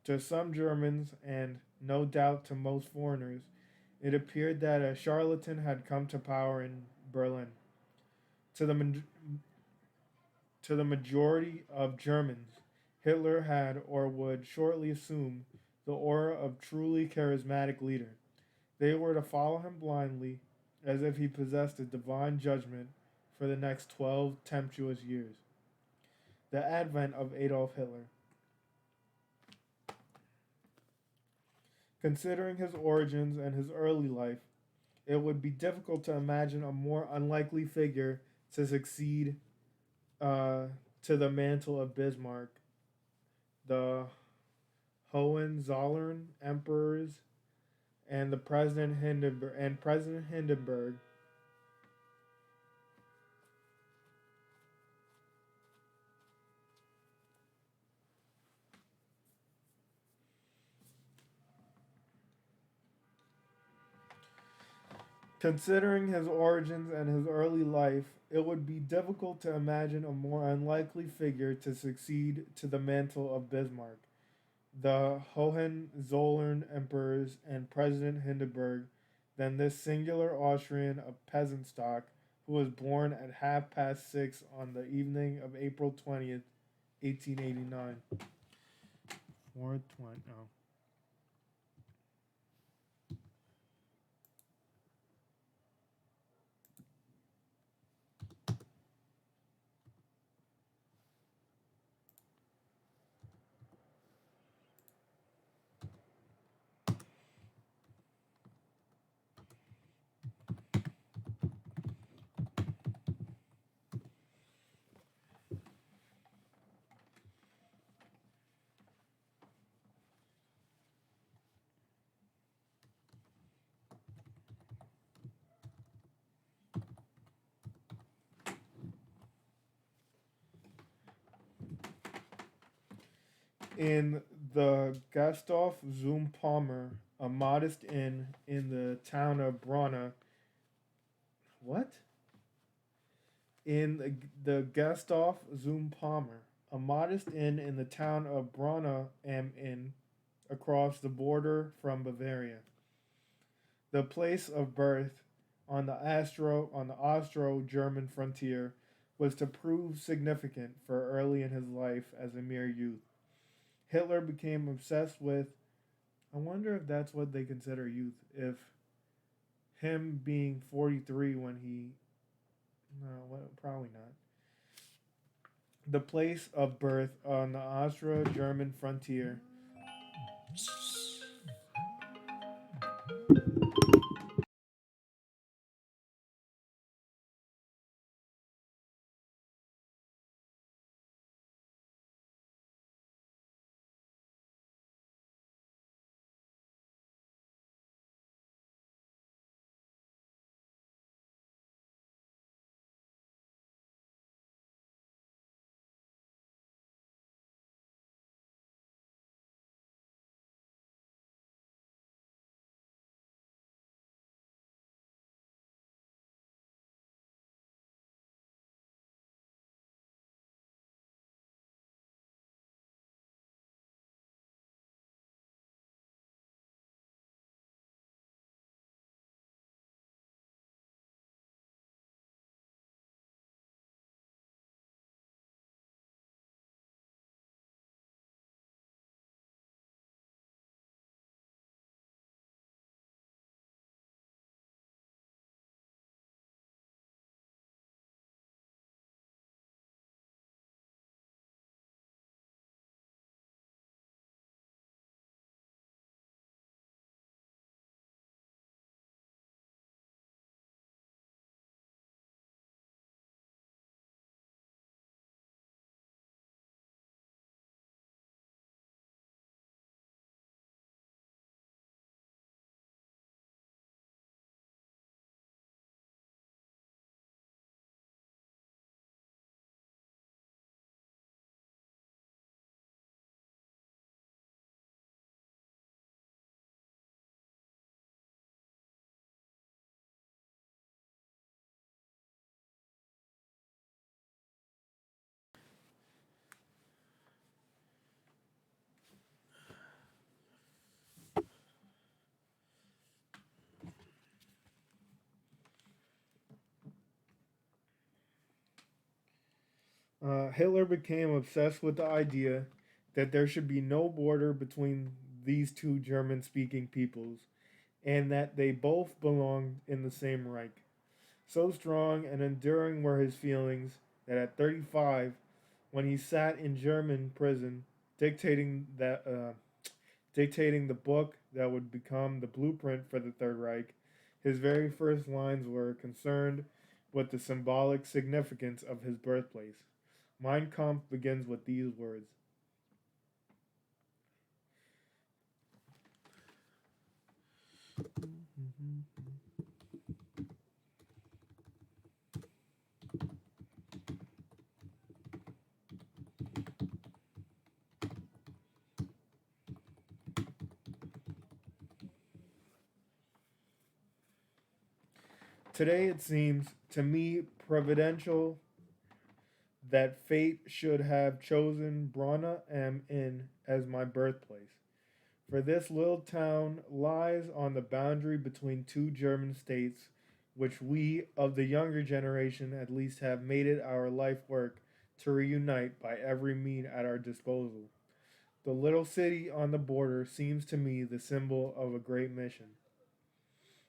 To some Germans, and no doubt to most foreigners, it appeared that a charlatan had come to power in Berlin. To the to the majority of Germans, Hitler had or would shortly assume the aura of truly charismatic leader. They were to follow him blindly, as if he possessed a divine judgment for the next 12 tempestuous years. The advent of Adolf Hitler. Considering his origins and his early life, it would be difficult to imagine a more unlikely figure to succeed uh, to the mantle of Bismarck. The Hohenzollern emperors and President Hindenburg. Considering his origins and his early life, it would be difficult to imagine a more unlikely figure to succeed to the mantle of Bismarck. The Hohenzollern emperors and President Hindenburg than this singular Austrian of peasant stock who was born at 6:30 on the evening of April 20th, 1889. 420. Oh. In the Gasthof zum Palmer, a modest inn in the town of Bronna. What? In the Gasthof zum Palmer, a modest inn in the town of Bronna am Inn, across the border from Bavaria. The place of birth on the Austro-German frontier was to prove significant for early in his life as a mere youth. Hitler became obsessed with. I wonder if that's what they consider youth. If him being 43 when he. No, well, probably not. The place of birth on the Austro German frontier Hitler became obsessed with the idea that there should be no border between these two German speaking peoples and that they both belonged in the same Reich. So strong and enduring were his feelings that at 35, when he sat in German prison dictating dictating the book that would become the blueprint for the Third Reich, his very first lines were concerned with the symbolic significance of his birthplace. Mein Kampf begins with these words. Today it seems to me providential that fate should have chosen Brana am Inn as my birthplace. For this little town lies on the boundary between two German states, which we of the younger generation at least have made it our life work to reunite by every means at our disposal. The little city on the border seems to me the symbol of a great mission.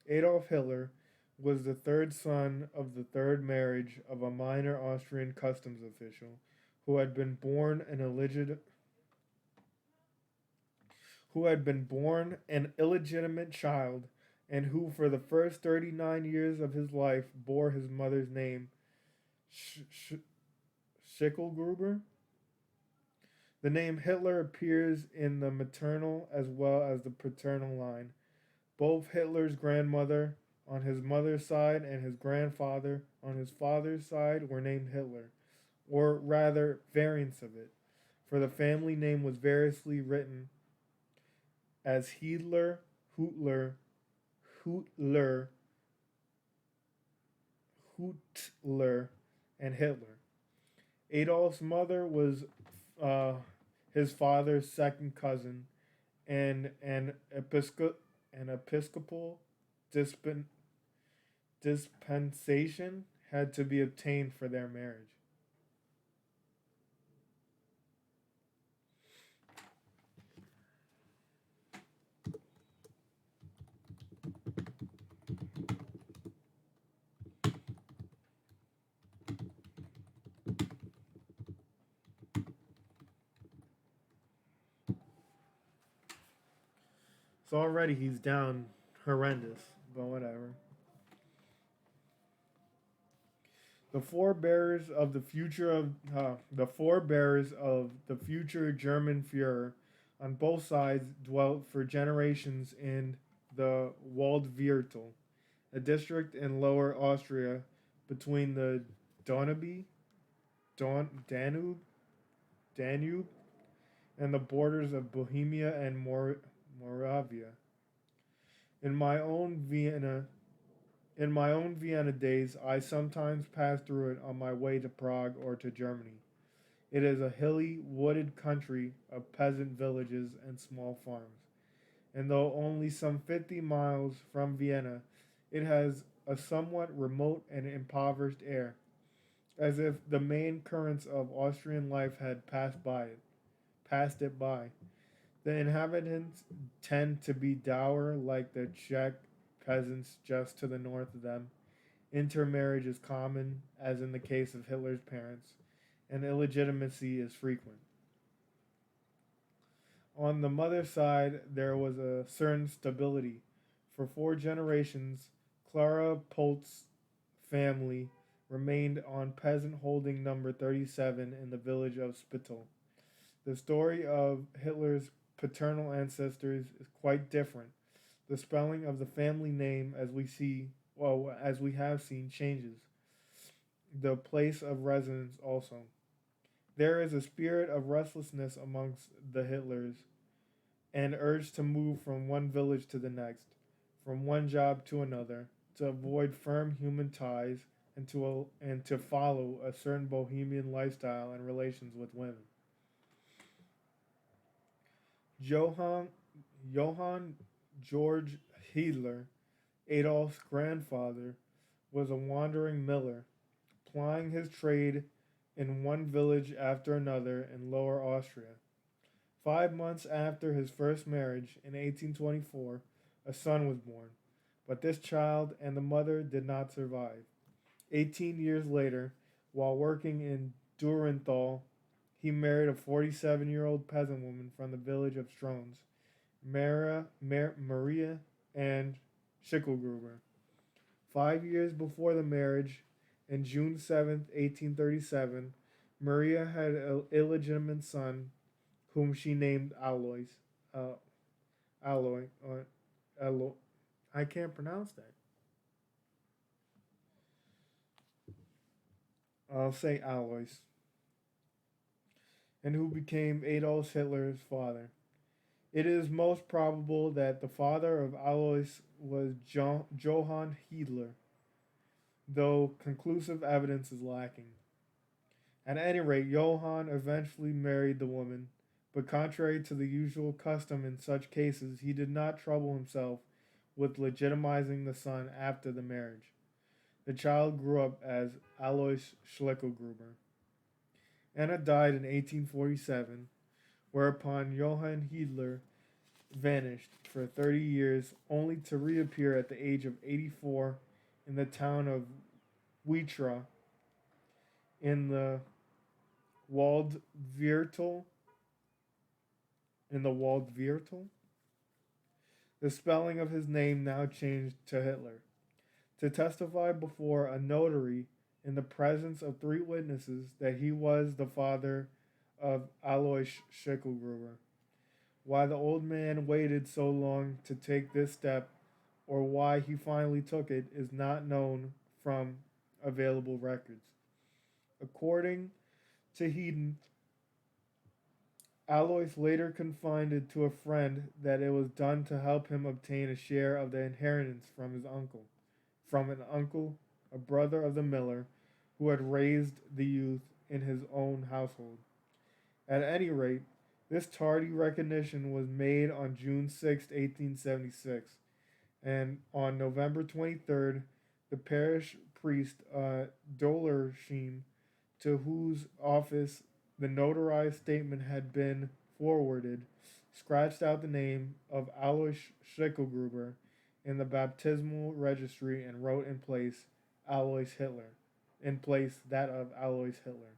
Adolf Hitler was the third son of the third marriage of a minor Austrian customs official who had been born an illegit- who had been born an illegitimate child and who for the first 39 years of his life bore his mother's name, Sch- Sch- Schickelgruber. The name Hitler appears in the maternal as well as the paternal line. Both Hitler's grandmother on his mother's side and his grandfather on his father's side were named Hitler, or rather, variants of it, for the family name was variously written as Hiedler, Hutler, Hutler, Hutler, and Hitler. Adolf's mother was uh, his father's second cousin, and an episcopal dispen- dispensation had to be obtained for their marriage. So already he's down horrendous, but whatever. The forebears of the future German Führer on both sides dwelt for generations in the Waldviertel, a district in Lower Austria between the Danube, Danube, Danube, and the borders of Bohemia and Moravia. In my own Vienna, in my own Vienna days, I sometimes pass through it on my way to Prague or to Germany. It is a hilly, wooded country of peasant villages and small farms. And though only some 50 miles from Vienna, it has a somewhat remote and impoverished air, as if the main currents of Austrian life had passed it by. The inhabitants tend to be dour like the Czech peasants just to the north of them. Intermarriage is common, as in the case of Hitler's parents, and illegitimacy is frequent. On the mother's side, there was a certain stability. For 4 generations, Clara Polt's family remained on peasant holding number 37 in the village of Spittal. The story of Hitler's paternal ancestors is quite different. The spelling of the family name, as we have seen, changes. The place of residence also. There is a spirit of restlessness amongst the Hitlers, and urge to move from one village to the next, from one job to another, to avoid firm human ties, and to follow a certain bohemian lifestyle and relations with women. Johann Johann George Hiedler, Adolf's grandfather, was a wandering miller, plying his trade in one village after another in Lower Austria. 5 months after his first marriage, in 1824, a son was born, but this child and the mother did not survive. 18 years later, while working in Durenthal, he married a 47-year-old peasant woman from the village of Strones, Maria and Schickelgruber. 5 years before the marriage, on June 7th, 1837, Maria had an illegitimate son whom she named Alois. Uh, Alloy, or Alo, I can't pronounce that. I'll say Alois, and who became Adolf Hitler's father. It is most probable that the father of Alois was Johann Hitler, though conclusive evidence is lacking. At any rate, Johann eventually married the woman, but contrary to the usual custom in such cases, he did not trouble himself with legitimizing the son after the marriage. The child grew up as Alois Schlickelgruber. Anna died in 1847, whereupon Johann Hitler vanished for 30 years, only to reappear at the age of 84 in the town of Witra in the Waldviertel. In the Waldviertel, the spelling of his name now changed to Hitler, to testify before a notary in the presence of three witnesses that he was the father of Alois Schickelgruber. Why the old man waited so long to take this step, or why he finally took it, is not known from available records. According to Readin, Alois later confided to a friend that it was done to help him obtain a share of the inheritance from an uncle, a brother of the miller, who had raised the youth in his own household. At any rate, this tardy recognition was made on June 6, 1876, and on November 23rd, the parish priest, Dollersheim, to whose office the notarized statement had been forwarded, scratched out the name of Alois Schickelgruber in the baptismal registry and wrote in place that of Alois Hitler.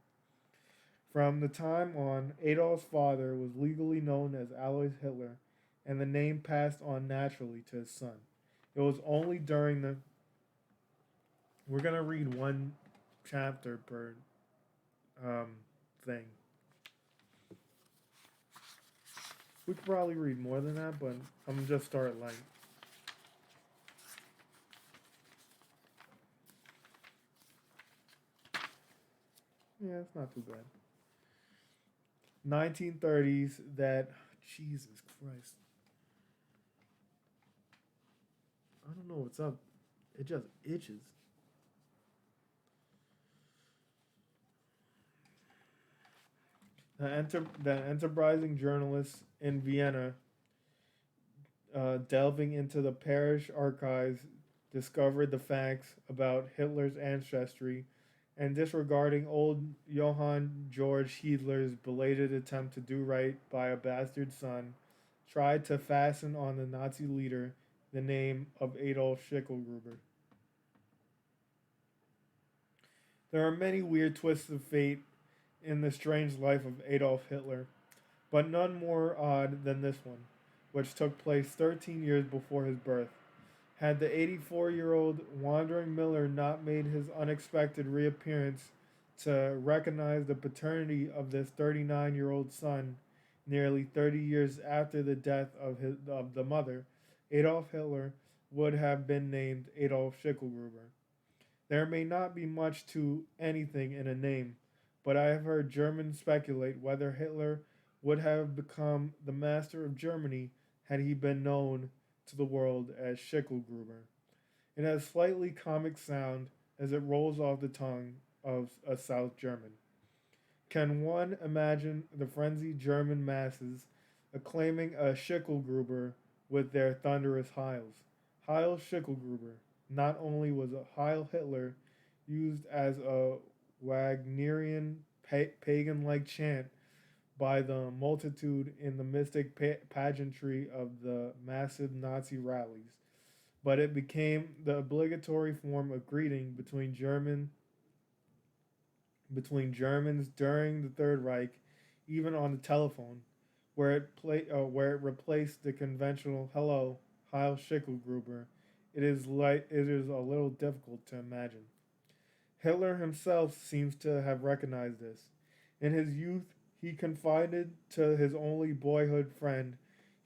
From the time on, Adolf's father was legally known as Alois Hitler, and the name passed on naturally to his son. It was only during the. We're going to read one chapter per thing. We could probably read more than that, but I'm going to just start light. Yeah, it's not too bad. 1930s that. Jesus Christ. I don't know what's up. It just itches. The enterprising journalists in Vienna, delving into the parish archives, discovered the facts about Hitler's ancestry and disregarding old Johann George Hitler's belated attempt to do right by a bastard son, tried to fasten on the Nazi leader the name of Adolf Schickelgruber. There are many weird twists of fate in the strange life of Adolf Hitler, but none more odd than this one, which took place 13 years before his birth. Had the 84-year-old wandering miller not made his unexpected reappearance to recognize the paternity of this 39-year-old son nearly 30 years after the death of the mother, Adolf Hitler would have been named Adolf Schickelgruber. There may not be much to anything in a name, but I have heard Germans speculate whether Hitler would have become the master of Germany had he been known to the world as Schickelgruber. It has slightly comic sound as it rolls off the tongue of a South German. Can one imagine the frenzied German masses acclaiming a Schickelgruber with their thunderous Heils? Heil Schickelgruber. Not only was a Heil Hitler used as a Wagnerian pagan like chant by the multitude in the mystic pageantry of the massive Nazi rallies, but it became the obligatory form of greeting between Germans during the Third Reich, even on the telephone, where it replaced the conventional "Hello, Heil Schickelgruber." It is a little difficult to imagine. Hitler himself seems to have recognized this. In his youth, he confided to his only boyhood friend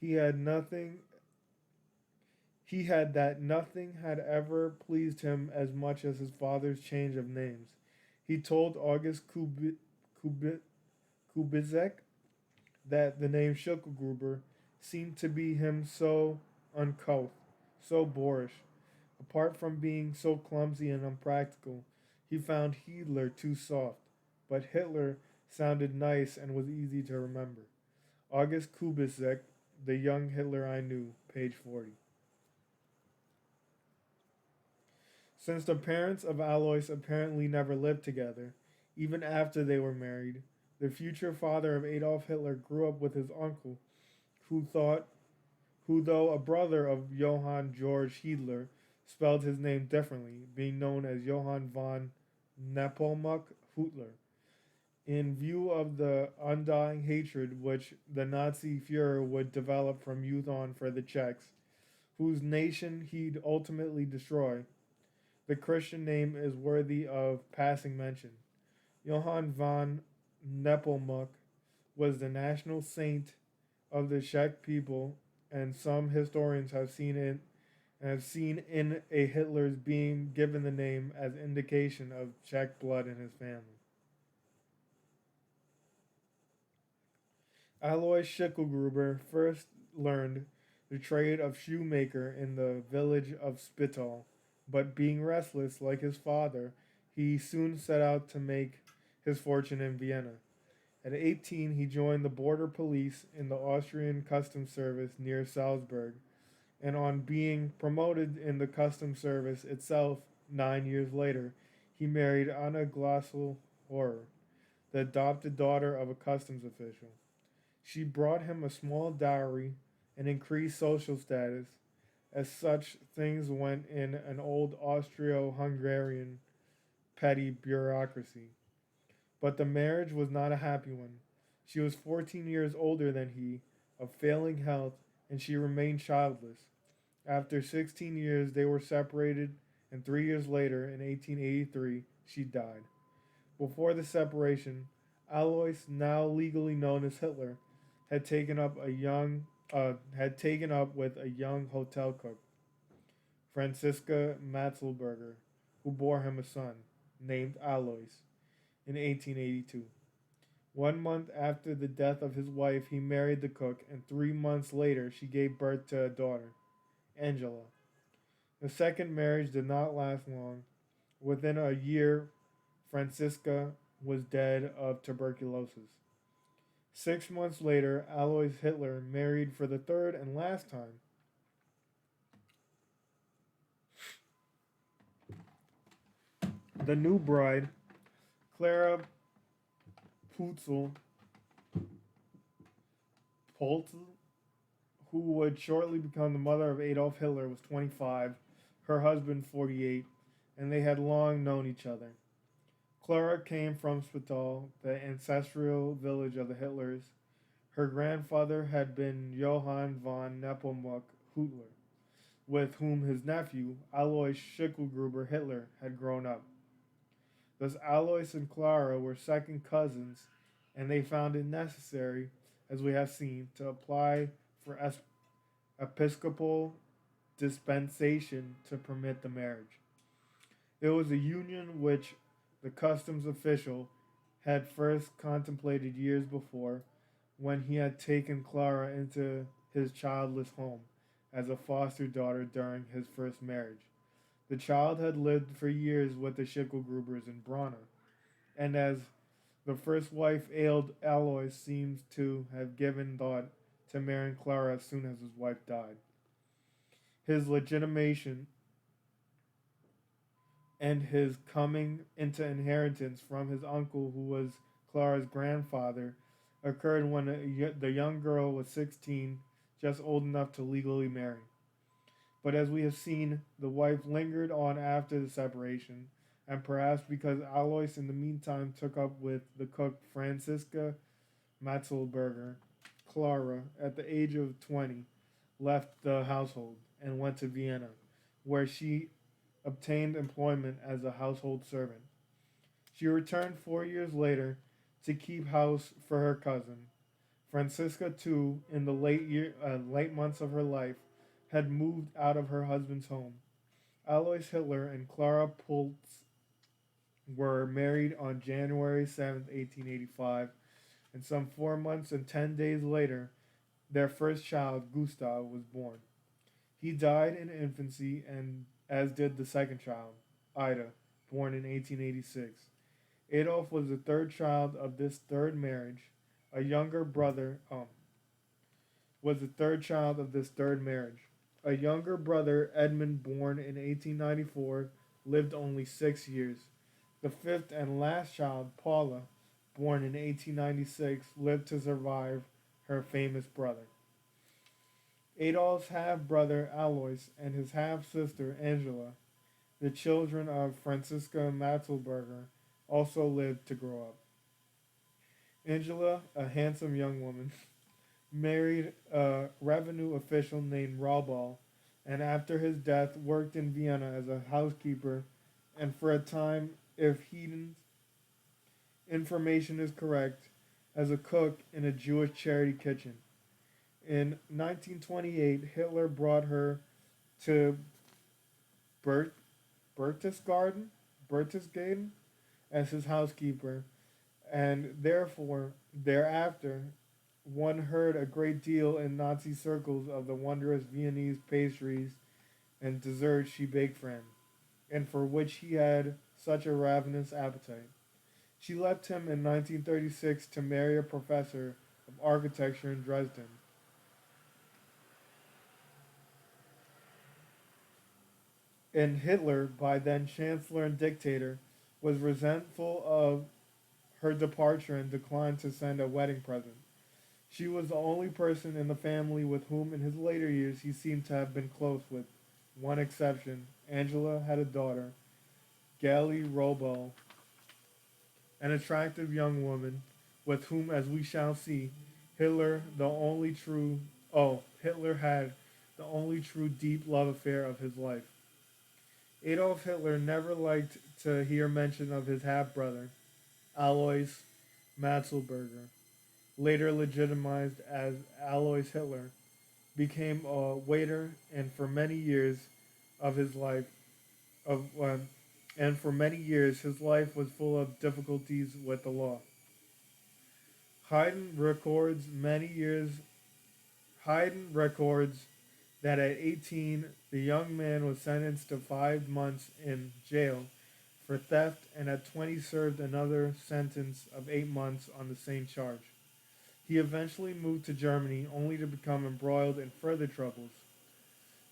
he had nothing he had that nothing had ever pleased him as much as his father's change of names. He told August Kubi, Kubizek that the name Schickelgruber seemed to be him so uncouth, so boorish. Apart from being so clumsy and unpractical, he found Hitler too soft. But Hitler sounded nice and was easy to remember. August Kubizek, the young Hitler I knew, page 40. Since the parents of Alois apparently never lived together, even after they were married, the future father of Adolf Hitler grew up with his uncle, who thought, who though a brother of Johann Georg Hitler, spelled his name differently, being known as Johann von Nepomuk Hitler. In view of the undying hatred which the Nazi Fuhrer would develop from youth on for the Czechs, whose nation he'd ultimately destroy, the Christian name is worthy of passing mention. Johann von Nepomuk was the national saint of the Czech people, and some historians have seen in a Hitler's being given the name as indication of Czech blood in his family. Alois Schickelgruber first learned the trade of shoemaker in the village of Spital, but being restless like his father, he soon set out to make his fortune in Vienna. At 18, he joined the border police in the Austrian customs service near Salzburg, and on being promoted in the customs service itself 9 years later, he married Anna Glassel Horer, the adopted daughter of a customs official. She brought him a small dowry and increased social status, as such things went in an old Austro Hungarian petty bureaucracy. But the marriage was not a happy one. She was 14 years older than he, of failing health, and she remained childless. After 16 years, they were separated, and 3 years later, in 1883, she died. Before the separation, Alois, now legally known as Hitler, had taken up with a young hotel cook, Franziska Matzelberger, who bore him a son named Alois in 1882. 1 month after the death of his wife, he married the cook, and 3 months later, she gave birth to a daughter, Angela. The second marriage did not last long. Within a year, Franziska was dead of tuberculosis. 6 months later, Alois Hitler married for the third and last time. The new bride, Clara Putzel, Poltz, who would shortly become the mother of Adolf Hitler, was 25, her husband 48, and they had long known each other. Clara came from Spital, the ancestral village of the Hitlers. Her grandfather had been Johann von Nepomuk Hitler, with whom his nephew, Alois Schickelgruber Hitler, had grown up. Thus Alois and Clara were second cousins, and they found it necessary, as we have seen, to apply for episcopal dispensation to permit the marriage. It was a union which the customs official had first contemplated years before, when he had taken Clara into his childless home as a foster daughter during his first marriage. The child had lived for years with the Schickelgrubers in Braunau, and as the first wife ailed, Alois seems to have given thought to marrying Clara as soon as his wife died. His legitimation and his coming into inheritance from his uncle, who was Clara's grandfather, occurred when the young girl was 16, just old enough to legally marry. But as we have seen, the wife lingered on after the separation, and perhaps because Alois in the meantime took up with the cook Franziska Matzelberger, Clara, at the age of 20, left the household and went to Vienna, where she obtained employment as a household servant. She returned 4 years later to keep house for her cousin. Franziska, too, in the late months of her life, had moved out of her husband's home. Alois Hitler and Clara Pultz were married on January 7th, 1885, and some 4 months and 10 days later, their first child, Gustav, was born. He died in infancy, and as did the second child, Ida, born in 1886. Adolf was the third child of this third marriage. A younger brother was the third child of this third marriage. A younger brother, Edmund, born in 1894, lived only 6 years. The fifth and last child, Paula, born in 1896, lived to survive her famous brother. Adolf's half brother, Alois, and his half sister, Angela, the children of Franziska Matzelberger, also lived to grow up. Angela, a handsome young woman, married a revenue official named Raubal, and after his death worked in Vienna as a housekeeper and for a time, if Readin's information is correct, as a cook in a Jewish charity kitchen. In 1928, Hitler brought her to Bert, Berchtesgaden as his housekeeper, and therefore, thereafter, one heard a great deal in Nazi circles of the wondrous Viennese pastries and desserts she baked for him, and for which he had such a ravenous appetite. She left him in 1936 to marry a professor of architecture in Dresden. And Hitler, by then chancellor and dictator, was resentful of her departure and declined to send a wedding present. She was the only person in the family with whom in his later years he seemed to have been close, with one exception. Angela had a daughter, Galli Robel, an attractive young woman with whom, as we shall see, Hitler the only true Hitler had the only true deep love affair of his life. Adolf Hitler never liked to hear mention of his half brother, Alois Matzelberger, later legitimized as Alois Hitler, became a waiter, and for many years of his life of and for many years his life was full of difficulties with the law. Haydn records many years Haydn records that at 18 the young man was sentenced to 5 months in jail for theft, and at 20 served another sentence of 8 months on the same charge. He eventually moved to Germany, only to become embroiled in further troubles.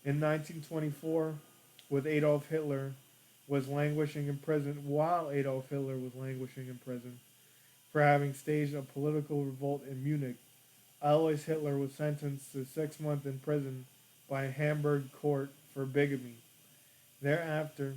In 1924, with Adolf Hitler was languishing in prison, while Adolf Hitler was languishing in prison for having staged a political revolt in Munich, Alois Hitler was sentenced to 6 months in prison by a Hamburg court for bigamy. Thereafter,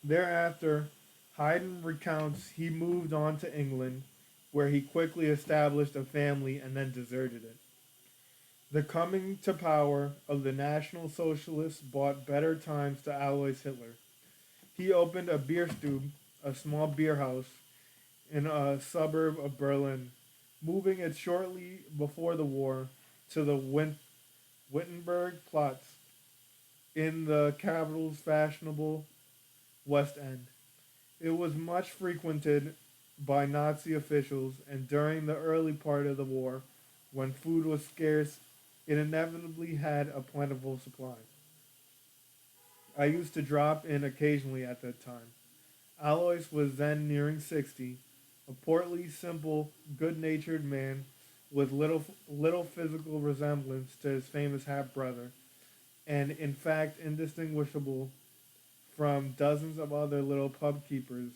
thereafter, Haydn recounts he moved on to England, where he quickly established a family and then deserted it. The coming to power of the National Socialists brought better times to Alois Hitler. He opened a Bierstube, a small beer house, in a suburb of Berlin, moving it shortly before the war to the Wittenberg in the capital's fashionable West End. It was much frequented by Nazi officials, and during the early part of the war, when food was scarce, it inevitably had a plentiful supply. I used to drop in occasionally at that time. Alois was then nearing 60, a portly, simple, good natured man with little physical resemblance to his famous half brother, and in fact indistinguishable from dozens of other little pub keepers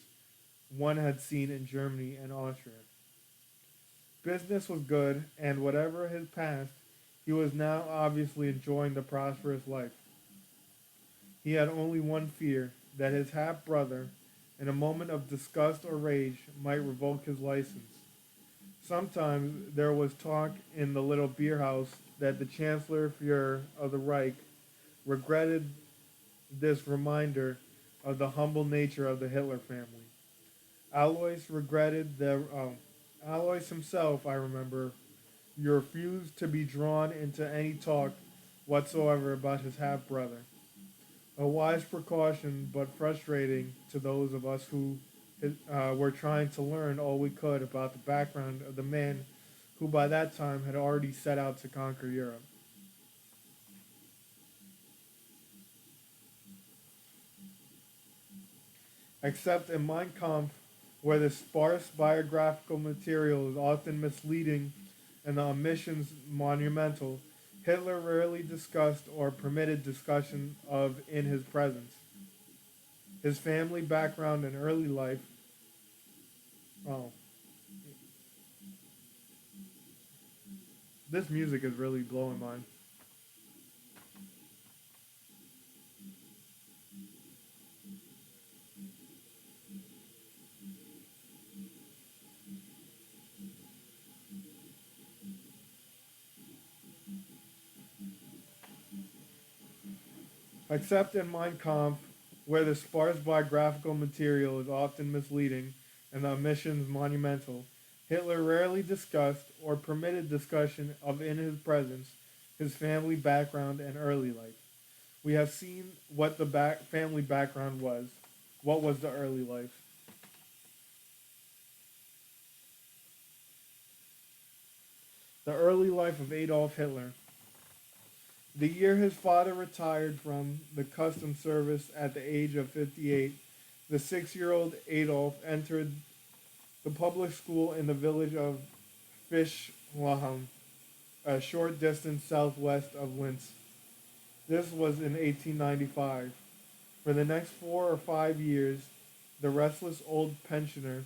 one had seen in Germany and Austria. Business was good, and whatever his past, he was now obviously enjoying the prosperous life. He had only one fear, that his half brother, in a moment of disgust or rage, might revoke his license. Sometimes there was talk in the little beer house that the Chancellor Fuhrer of the Reich regretted this reminder of the humble nature of the Hitler family. Alois regretted the Alois himself, I remember, refused to be drawn into any talk whatsoever about his half brother. A wise precaution, but frustrating to those of us who were trying to learn all we could about the background of the man who by that time had already set out to conquer Europe. Except in Mein Kampf, where the sparse biographical material is often misleading and the omissions monumental, Hitler rarely discussed or permitted discussion of in his presence. His family background and early life, oh, this music is really blowing mine. Except in Mein Kampf, where the sparse biographical material is often misleading and the omissions monumental, Hitler rarely discussed or permitted discussion of in his presence his family background and early life. We have seen what the family background was. What was the early life? The early life of Adolf Hitler. The year his father retired from the customs service at the age of 58, the 6-year-old Adolf entered the public school in the village of Fischlamm, a short distance southwest of Linz. This was in 1895. For the next 4 or 5 years, the restless old pensioner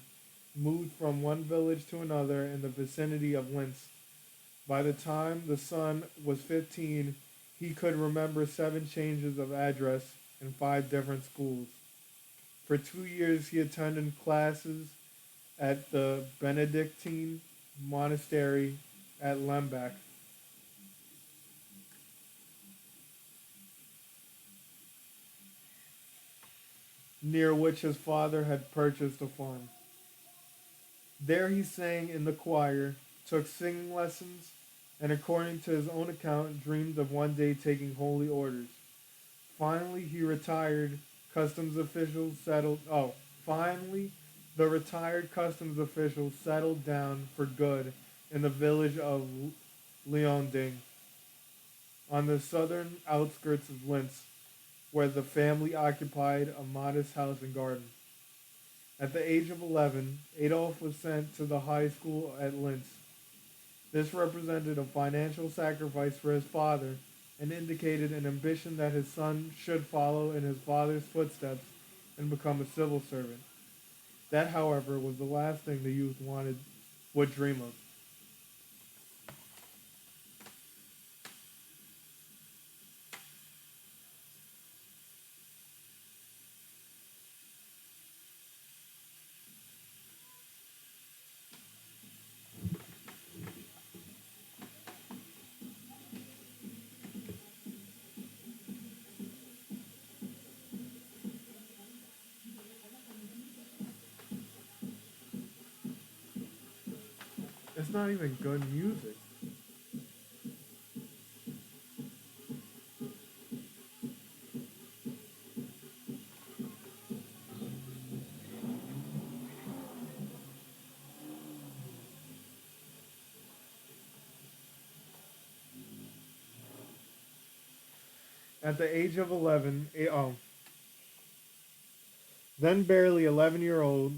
moved from one village to another in the vicinity of Linz. By the time the son was 15, he could remember 7 changes of address in 5 different schools. For 2 years, he attended classes at the Benedictine monastery at Lembach. Near which his father had purchased a farm. There he sang in the choir, took singing lessons, and according to his own account, dreamed of one day taking holy orders. Finally, he retired. Customs officials settled. Oh, finally, the retired customs officials settled down for good in the village of Leonding, on the southern outskirts of Linz, where the family occupied a modest house and garden. At the age of 11, Adolf was sent to the high school at Linz. This represented a financial sacrifice for his father and indicated an ambition that his son should follow in his father's footsteps and become a civil servant. That, however, was the last thing the youth would dream of. It's not even good music. At the age of 11, then barely 11 year old,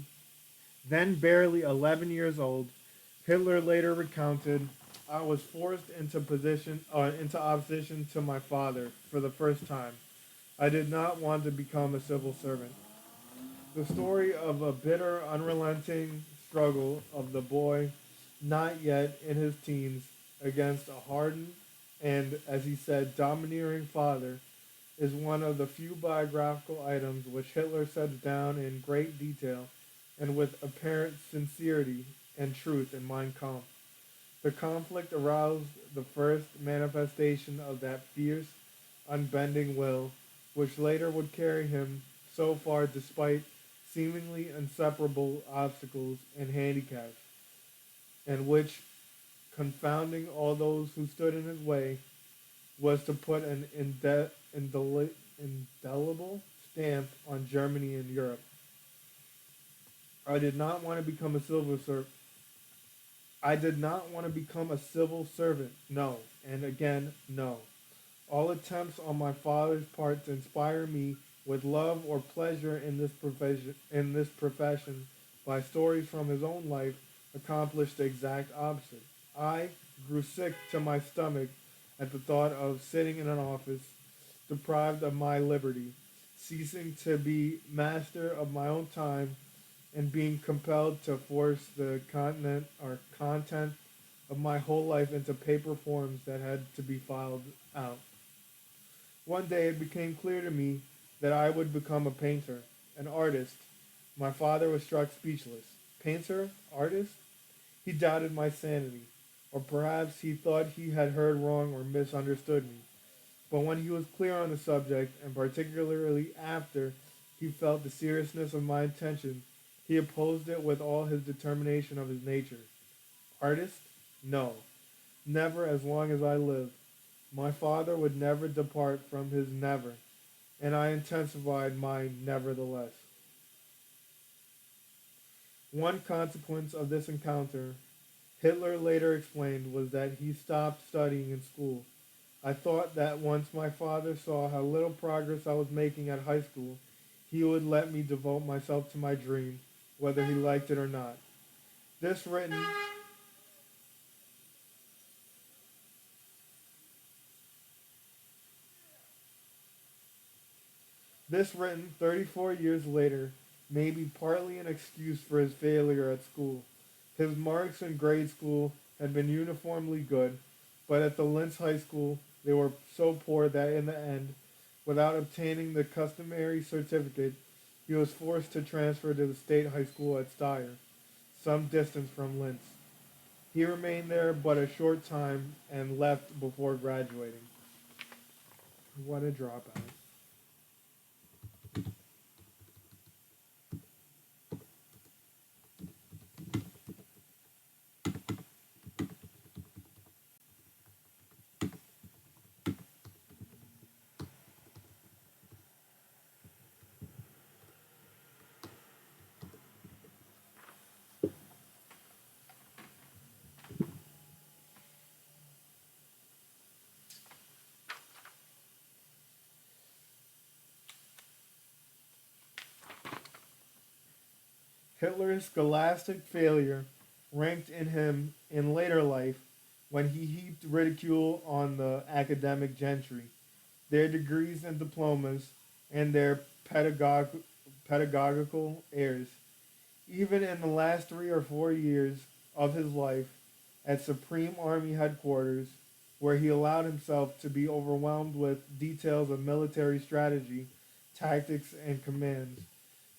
then barely 11 years old, Hitler later recounted, I was forced into opposition to my father for the first time. I did not want to become a civil servant. The story of a bitter, unrelenting struggle of the boy, not yet in his teens, against a hardened and, as he said, domineering father, is one of the few biographical items which Hitler sets down in great detail and with apparent sincerity and truth in Mein Kampf. The conflict aroused the first manifestation of that fierce, unbending will, which later would carry him so far despite seemingly inseparable obstacles and handicaps, and which, confounding all those who stood in his way, was to put an indelible stamp on Germany and Europe. I did not want to become a civil servant. I did not want to become a civil servant. No, and again, no. All attempts on my father's part to inspire me with love or pleasure in this profession by stories from his own life accomplished the exact opposite. I grew sick to my stomach at the thought of sitting in an office, deprived of my liberty, ceasing to be master of my own time, and being compelled to force the content of my whole life into paper forms that had to be filed out. One day it became clear to me that I would become a painter, an artist. My father was struck speechless. Painter? Artist? He doubted my sanity, or perhaps he thought he had heard wrong or misunderstood me. But when he was clear on the subject, and particularly after he felt the seriousness of my intention, he opposed it with all his determination of his nature. Artist? No, never as long as I live. My father would never depart from his never, and I intensified my nevertheless. One consequence of this encounter, Hitler later explained, was that he stopped studying in school. I thought that once my father saw how little progress I was making at high school, he would let me devote myself to my dream, whether he liked it or not. This written This written 34 years later may be partly an excuse for his failure at school. His marks in grade school had been uniformly good, but at the Linz High School they were so poor that in the end, without obtaining the customary certificate, he was forced to transfer to the state high school at Steyr, some distance from Linz. He remained there but a short time and left before graduating. What a dropout. Hitler's scholastic failure ranked in him in later life when he heaped ridicule on the academic gentry, their degrees and diplomas, and their pedagogical airs. Even in the last 3 or 4 years of his life at Supreme Army Headquarters, where he allowed himself to be overwhelmed with details of military strategy, tactics, and commands,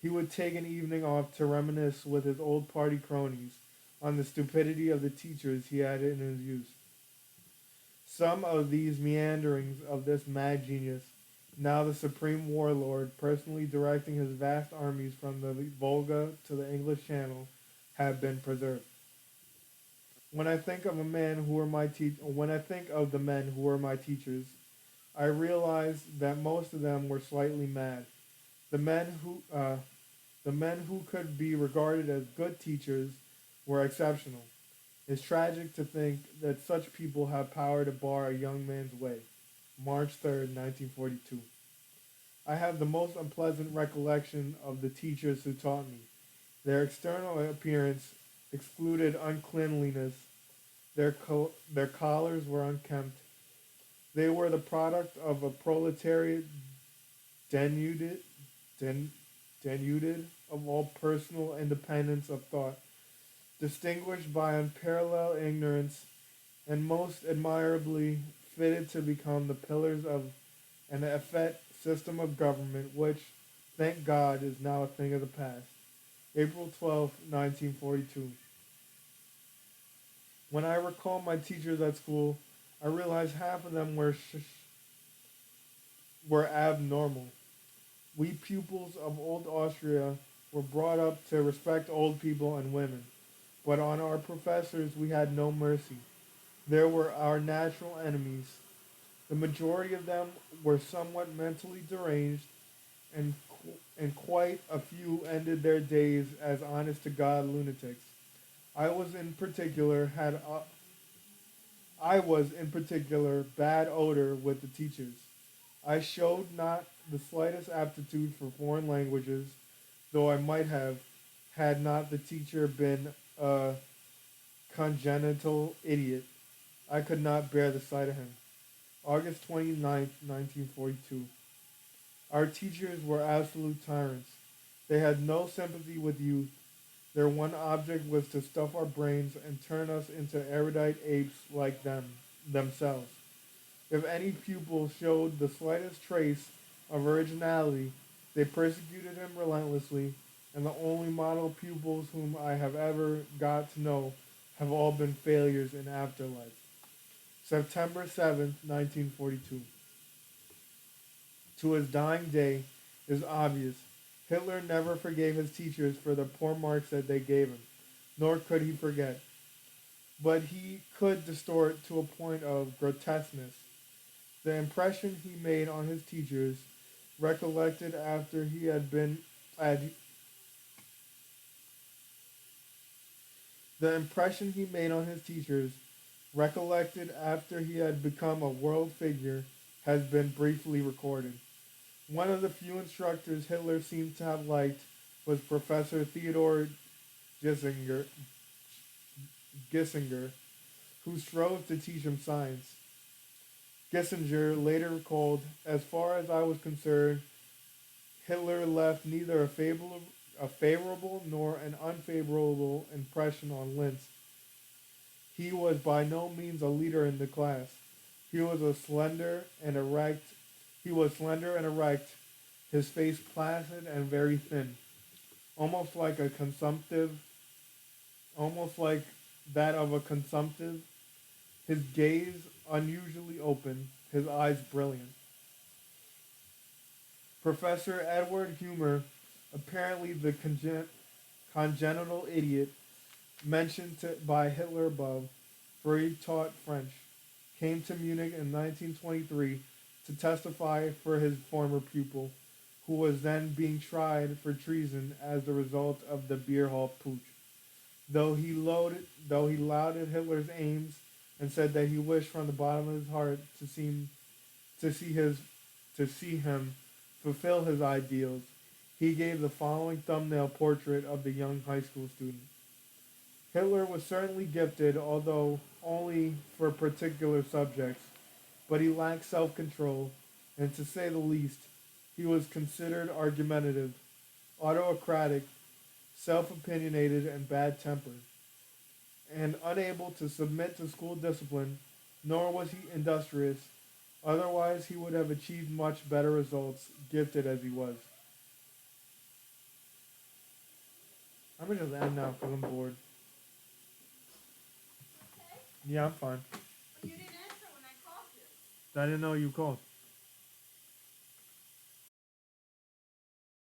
he would take an evening off to reminisce with his old party cronies on the stupidity of the teachers he had in his youth. Some of these meanderings of this mad genius, now the supreme warlord, personally directing his vast armies from the Volga to the English Channel, have been preserved. When I think of when I think of the men who were my teachers, I realize that most of them were slightly mad. The men who the men who could be regarded as good teachers were exceptional. It's tragic to think that such people have power to bar a young man's way. March 3rd, 1942. I have the most unpleasant recollection of the teachers who taught me. Their external appearance excluded uncleanliness. Their collars were unkempt. They were the product of a proletariat denuded, den, denuded of all personal independence of thought, distinguished by unparalleled ignorance, and most admirably fitted to become the pillars of an effete system of government which, thank God, is now a thing of the past. April 12, 1942. When I recall my teachers at school, I realize half of them were abnormal. We pupils of old Austria were brought up to respect old people and women, but on our professors we had no mercy. They were our natural enemies. The majority of them were somewhat mentally deranged, and quite a few ended their days as honest to God lunatics. I was in particular had I was in particular bad odor with the teachers. I showed not the slightest aptitude for foreign languages, though I might have, had not the teacher been a congenital idiot. I could not bear the sight of him. August 29th, 1942. Our teachers were absolute tyrants. They had no sympathy with youth. Their one object was to stuff our brains and turn us into erudite apes like themselves. If any pupil showed the slightest trace of originality, they persecuted him relentlessly, and the only model pupils whom I have ever got to know have all been failures in afterlife. September 7th, 1942. To his dying day, is obvious. Hitler never forgave his teachers for the poor marks that they gave him, nor could he forget. But he could distort to a point of grotesqueness. The impression he made on his teachers, recollected after he had been at the impression he made on his teachers, recollected after he had become a world figure, has been briefly recorded. One of the few instructors Hitler seemed to have liked was Professor Theodor Gissinger, Gissinger, who strove to teach him science. Gissinger later recalled, as far as I was concerned, Hitler left neither a favorable nor an unfavorable impression on Linz. He was by no means a leader in the class. He was slender and erect. He was slender and erect, his face placid and very thin, almost like a consumptive, almost like that of a consumptive. His gaze unusually open, his eyes brilliant. Professor Edward Humer, apparently the congenital idiot mentioned by Hitler above, for he taught French, came to Munich in 1923 to testify for his former pupil, who was then being tried for treason as the result of the beer hall putsch. Though he lauded Hitler's aims and said that he wished from the bottom of his heart to see his to see him fulfill his ideals, he gave the following thumbnail portrait of the young high school student. Hitler was certainly gifted, although only for particular subjects, but he lacked self-control, and to say the least, he was considered argumentative, autocratic, self-opinionated, and bad-tempered, and unable to submit to school discipline, nor was he industrious. Otherwise, he would have achieved much better results, gifted as he was. I'm going to just end now because I'm bored. Yeah, I'm fine. But you didn't answer when I called you. I didn't know you called.